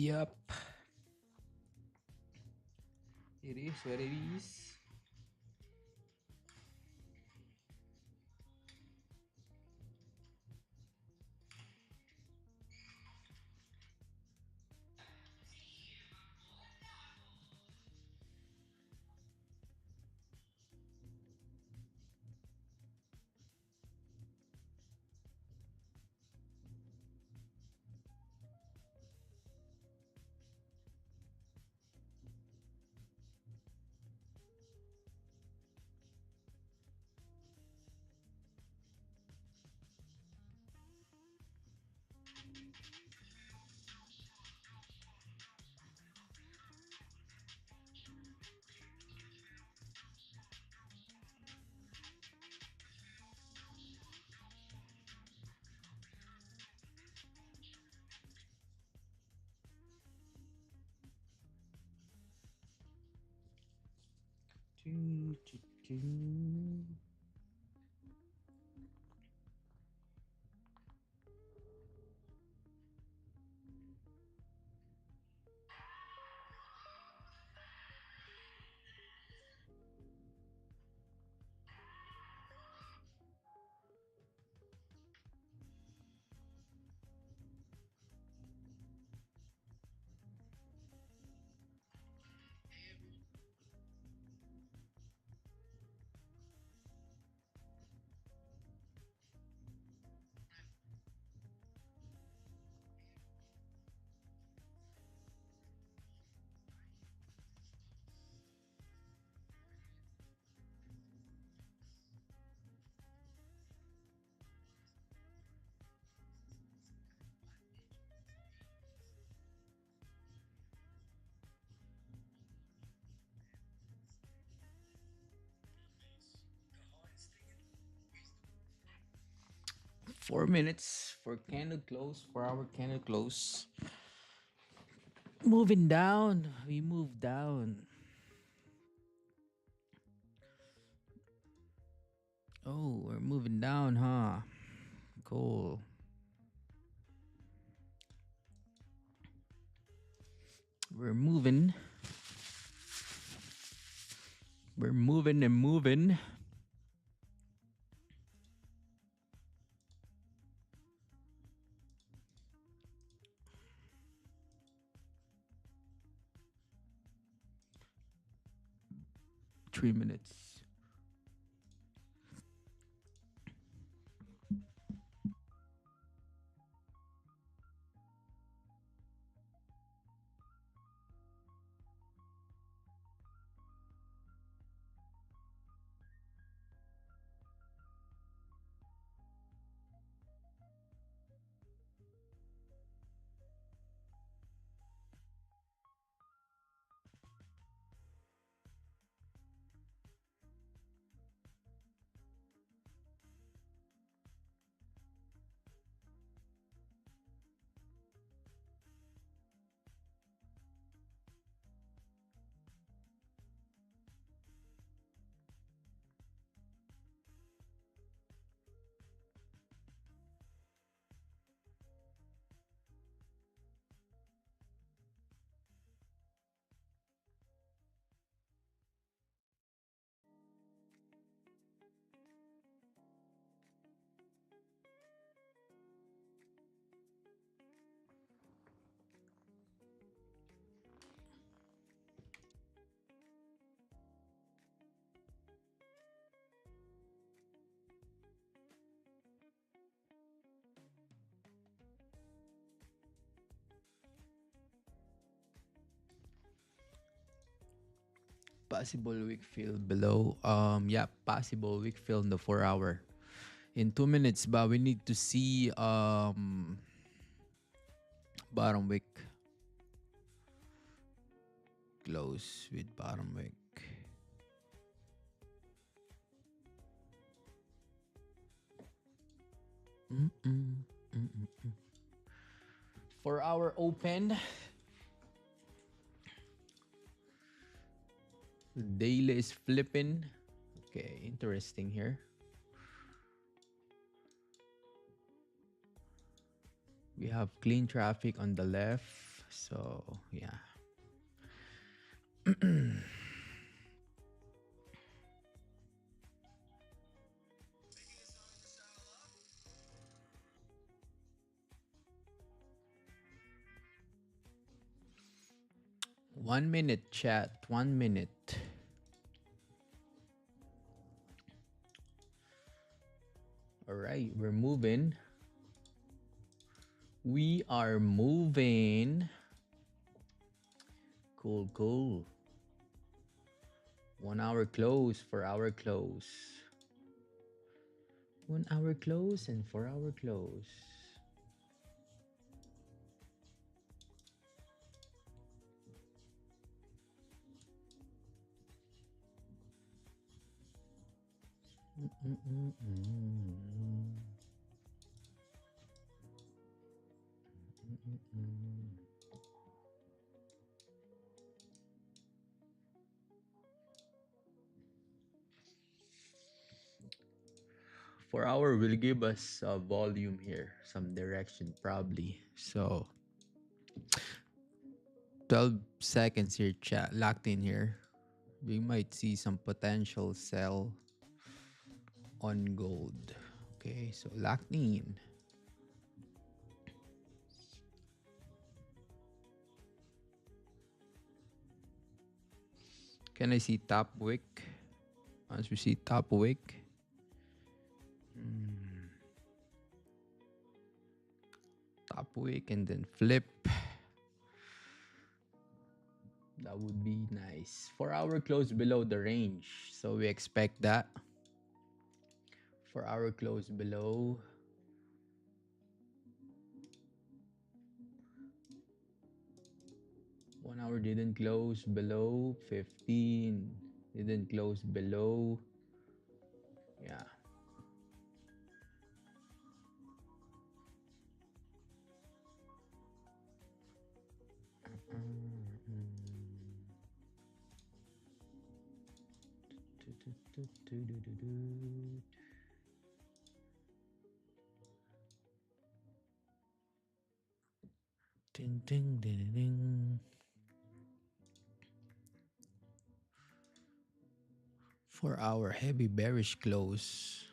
Yep. It is what it is. Choo, choo, choo. 4 minutes for candle close, for our candle close. Moving down. We move down. Oh, we're moving down, huh? Cool. We're moving. We're moving and moving. Three minutes. Possible weak fill below. Yeah, possible weak fill in the 4 hour. In 2 minutes, but we need to see bottom wick close with bottom wick. Mm-mm, mm-mm. 4 hour open. Daily is flipping. Okay, interesting here. We have clean traffic on the left. So yeah. One minute, chat. 1 minute. All right, we're moving. We are moving. Cool, cool. 1 hour close, 4 hour close. 1 hour close and 4 hour close. For hour will give us a volume here, some direction probably. So 12 seconds here, chat locked in here. We might see some potential sell on gold. Okay, so locked in. Can I see top wick? Once we see top wick. Top wick and then flip. That would be nice. 4 hour close below the range. So we expect that. 4 hour close below. 1 hour didn't close below 15. Didn't close below. Yeah. Ding, ding, ding, ding. 4 hour heavy bearish close.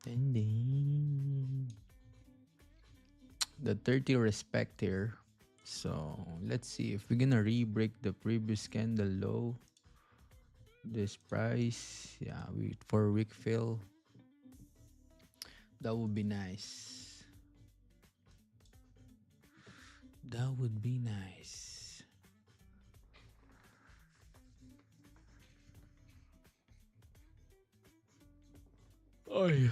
Ding, ding. The 30 respect here. So let's see if we're gonna re-break the previous candle low. This price, yeah, we for week fill. That would be nice. That would be nice. Oh yeah.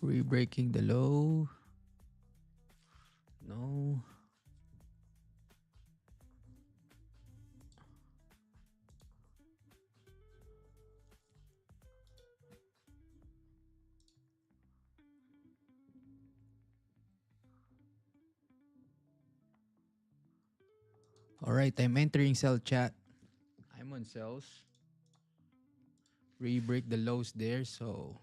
Re-breaking the low. No. All right, I'm entering sell chat. I'm on sells. Re-break the lows there, so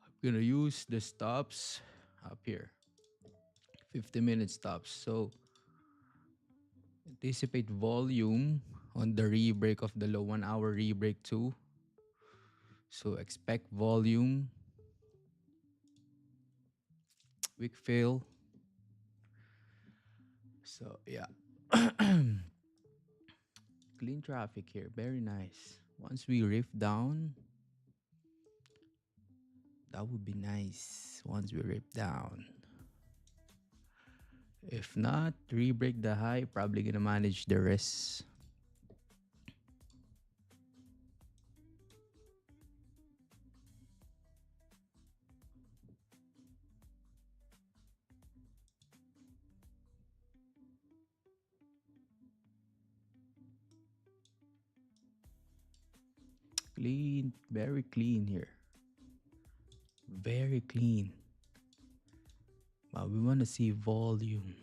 I'm gonna use the stops up here. 50-minute stops. So anticipate volume on the re-break of the low 1 hour re-break too. So expect volume. Wick fail. So yeah. Clean traffic here. Very nice. Once we riff down, that would be nice. Once we rip down. If not, re-break the high, probably gonna manage the rest. Clean, very clean here. Very clean. But we want to see volume.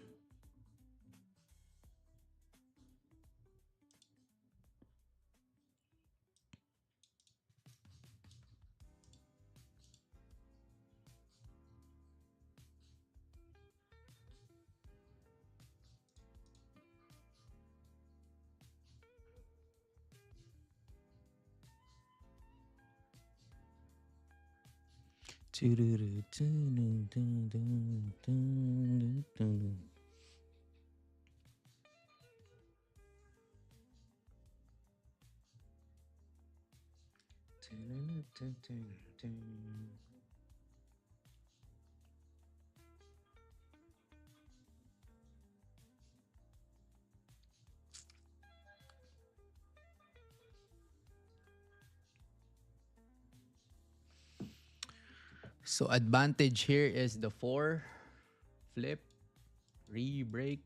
So advantage here is the 4 flip, re-break.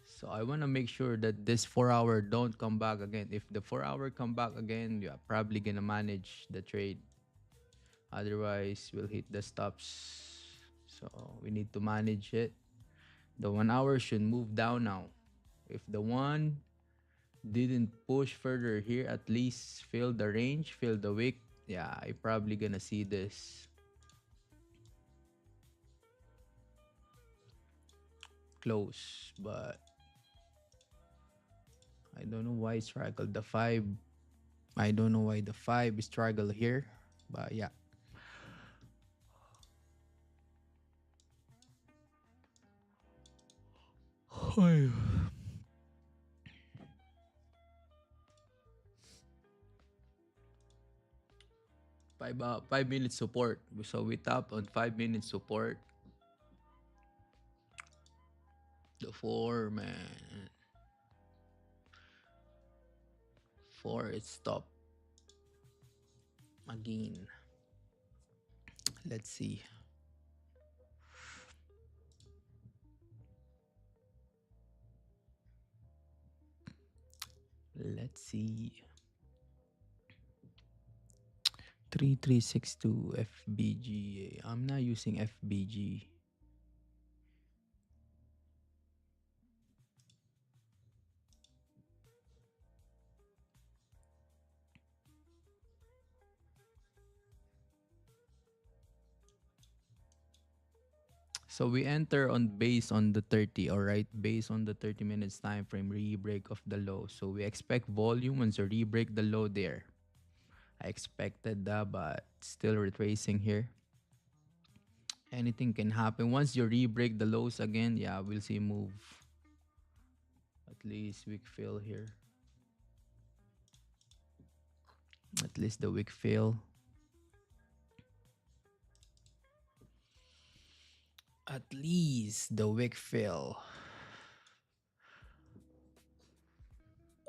So I want to make sure that this 4 hour don't come back again. If the 4 hour come back again, you're probably gonna manage the trade. Otherwise, we'll hit the stops. So we need to manage it. The 1 hour should move down now. If the one didn't push further here, at least fill the range, fill the wick. Yeah, I probably gonna see this close, but I don't know why it struggled. The 5, I don't know why the 5 struggle here, but yeah. Ay. 5 minute support. So we tap on 5 minute support. The 4, man. 4 is stop again. Let's see. Let's see. 3362 FBG. I'm not using FBG. So we enter on based on the 30, all right? Based on the 30 minutes time frame re-break of the low. So we expect volume once you re-break the low there. I expected that, but still retracing here. Anything can happen. Once you re-break the lows again, yeah, we'll see move. At least weak fill here. At least the wick fail. At least the wick fail.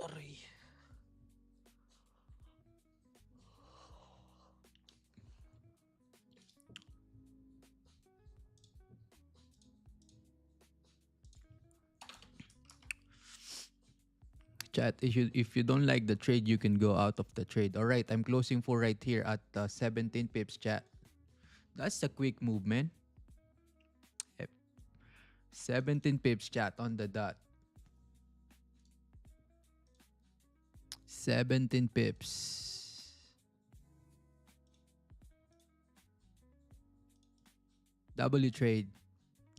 Aray. Chat, if you don't like the trade, you can go out of the trade. All right, I'm closing for right here at 17 pips, chat. That's a quick move, man. Yep. 17 pips, chat, on the dot. 17 pips. W trade.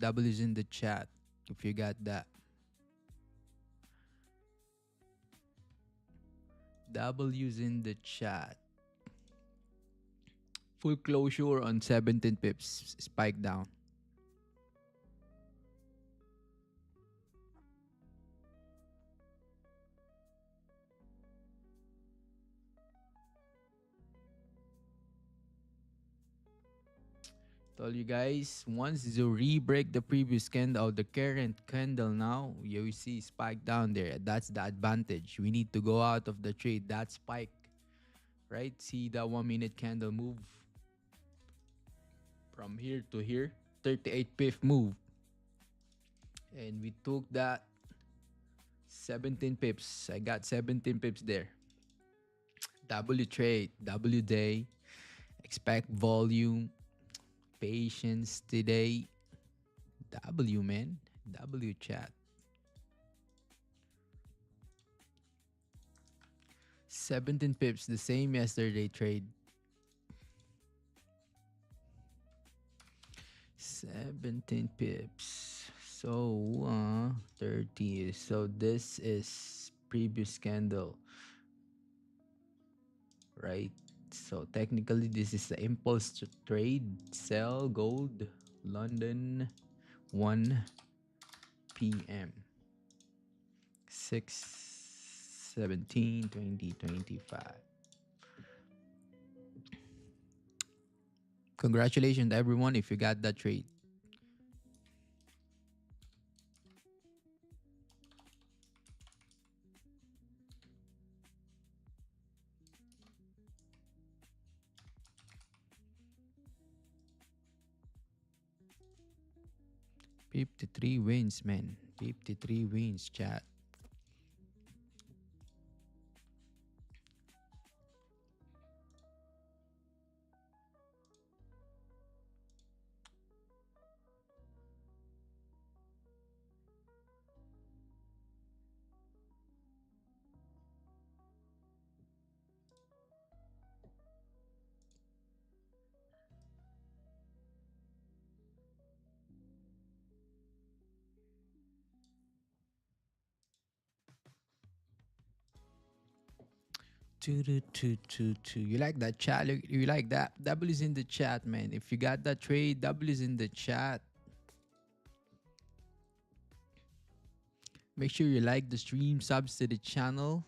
W is in the chat if you got that. W's in the chat. Full closure on 17 pips. Spike down. Told you guys, once you re-break the previous candle, the current candle now, you see spike down there. That's the advantage. We need to go out of the trade. That spike, right? See that 1 minute candle move from here to here, 38 pip move. And we took that 17 pips. I got 17 pips there. W trade, W day, expect volume, patience today. W, man. W chat. 17 pips, the same yesterday trade. 17 pips. So 30. So this is previous candle, right? So technically this is the impulse to trade. Sell gold, London, 1 p.m. 6/17/2025. Congratulations everyone if you got that trade. $53 wins, man. 53 wins, chat. Two. You like that chat? You like that? W is in the chat, man. If you got that trade, W is in the chat. Make sure you like the stream, subs to the channel.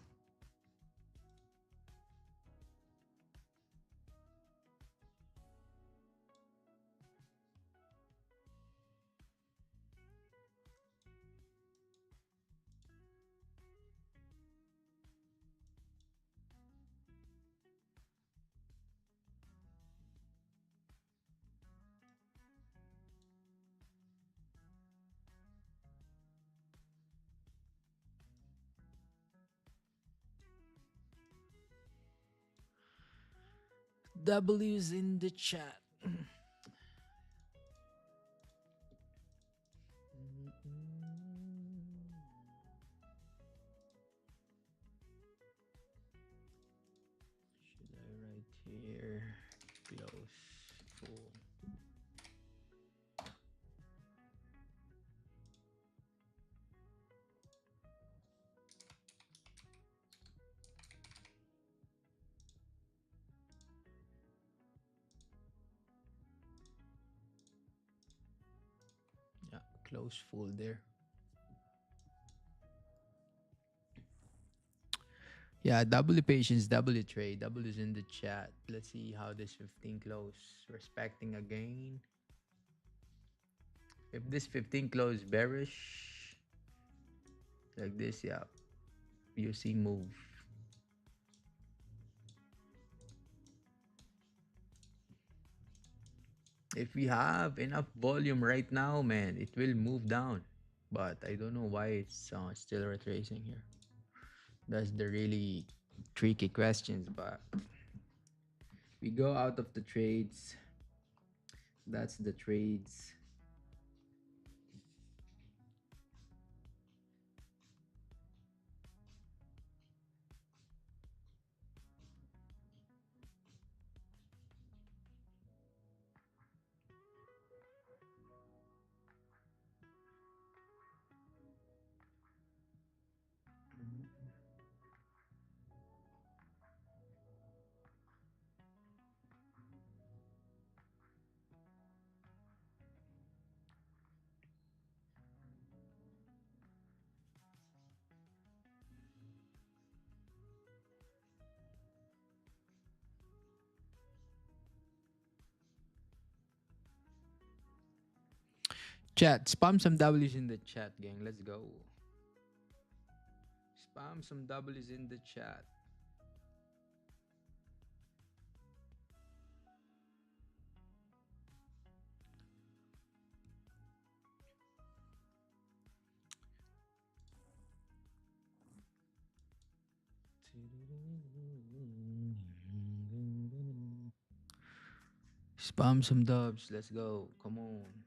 W is in the chat. Should I write here? Close full. Yeah, close full there. Yeah, double patience, double trade. Double is in the chat. Let's see how this 15 close. Respecting again. If this 15 close bearish, like this, yeah, you see move. If we have enough volume right now, man, it will move down. But I don't know why it's still retracing here. That's the really tricky questions, but we go out of the trades. That's the trades. Chat, spam some W's in the chat, gang. Let's go. Spam some W's in the chat. Spam some dubs. Let's go. Come on.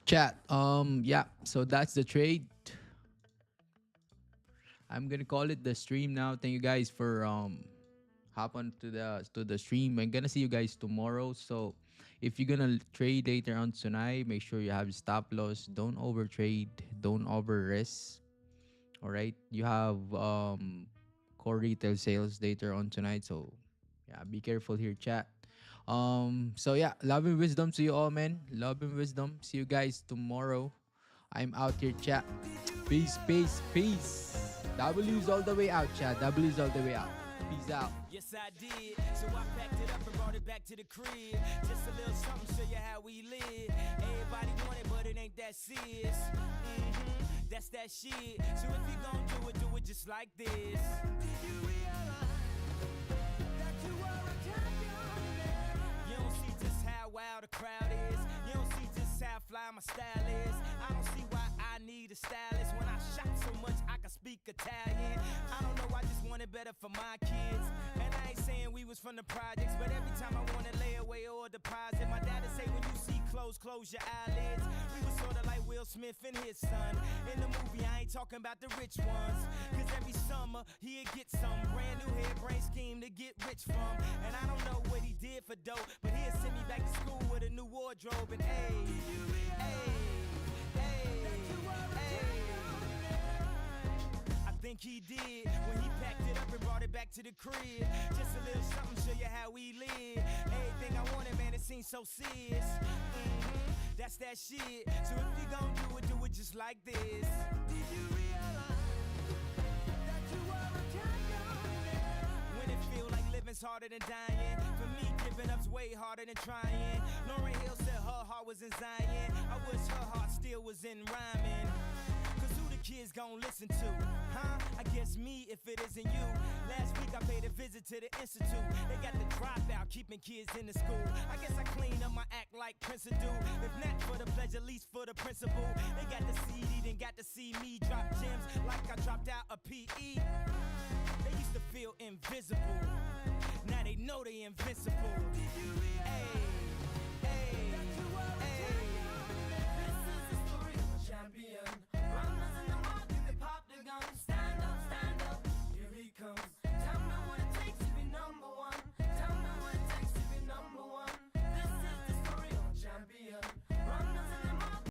Chat. Yeah. So that's the trade. I'm gonna call it the stream now. Thank you guys for hop on to the stream. I'm gonna see you guys tomorrow. So if you're gonna trade later on tonight, make sure you have stop loss. Don't over trade. Don't over risk. All right. You have core retail sales later on tonight. So yeah, be careful here, chat. So yeah, love and wisdom to you all, man. Love and wisdom. See you guys tomorrow. I'm out here, chat. Peace, peace, peace. W's all the way out, chat. W's all the way out. Peace out. Yes, I did. So I packed it up and brought it back to the crib. Just a little something, show you how we live. Everybody want it, but it ain't that serious. That's that shit. So if you gon' do it just like this. Did you realize that you are a champion? You don't see just how wild the crowd is. You don't see just how fly my style is. I don't see why I need a stylist. When I shot so much I can speak Italian. I don't know, I just want it better for my kids. And I ain't saying we was from the projects, but every time I wanna lay away or deposit, my dad'd say when you see clothes, close your eyelids. We was sorta like Will Smith and his son. In the movie I ain't talking about the rich ones, cause every summer he'd get some brand new hairbrain scheme to get rich from. And I don't know what he did for dope, but he'd send me back to school with a new wardrobe. And I think he did when he packed it up and brought it back to the crib. Just a little something, show you how we live. Everything I wanted, man, it seems so serious. That's that shit. So if you gon' do it just like this. Did you realize that you are a champion? When it feel like living's harder than dying. For me, giving up's way harder than trying. Lauryn Hill said her heart was in Zion. I wish her heart still was in rhyming. Cause who the kids gon' listen to? Huh? I guess me if it isn't you. Last week I paid a visit to the institute. They got the dropout, keeping kids in the school. I guess I clean up my act like Prince would do. If not for the pleasure, least for the principle. They got the CD, then got to see me drop gems like I dropped out a PE. They used to feel invisible. Now they know they invincible.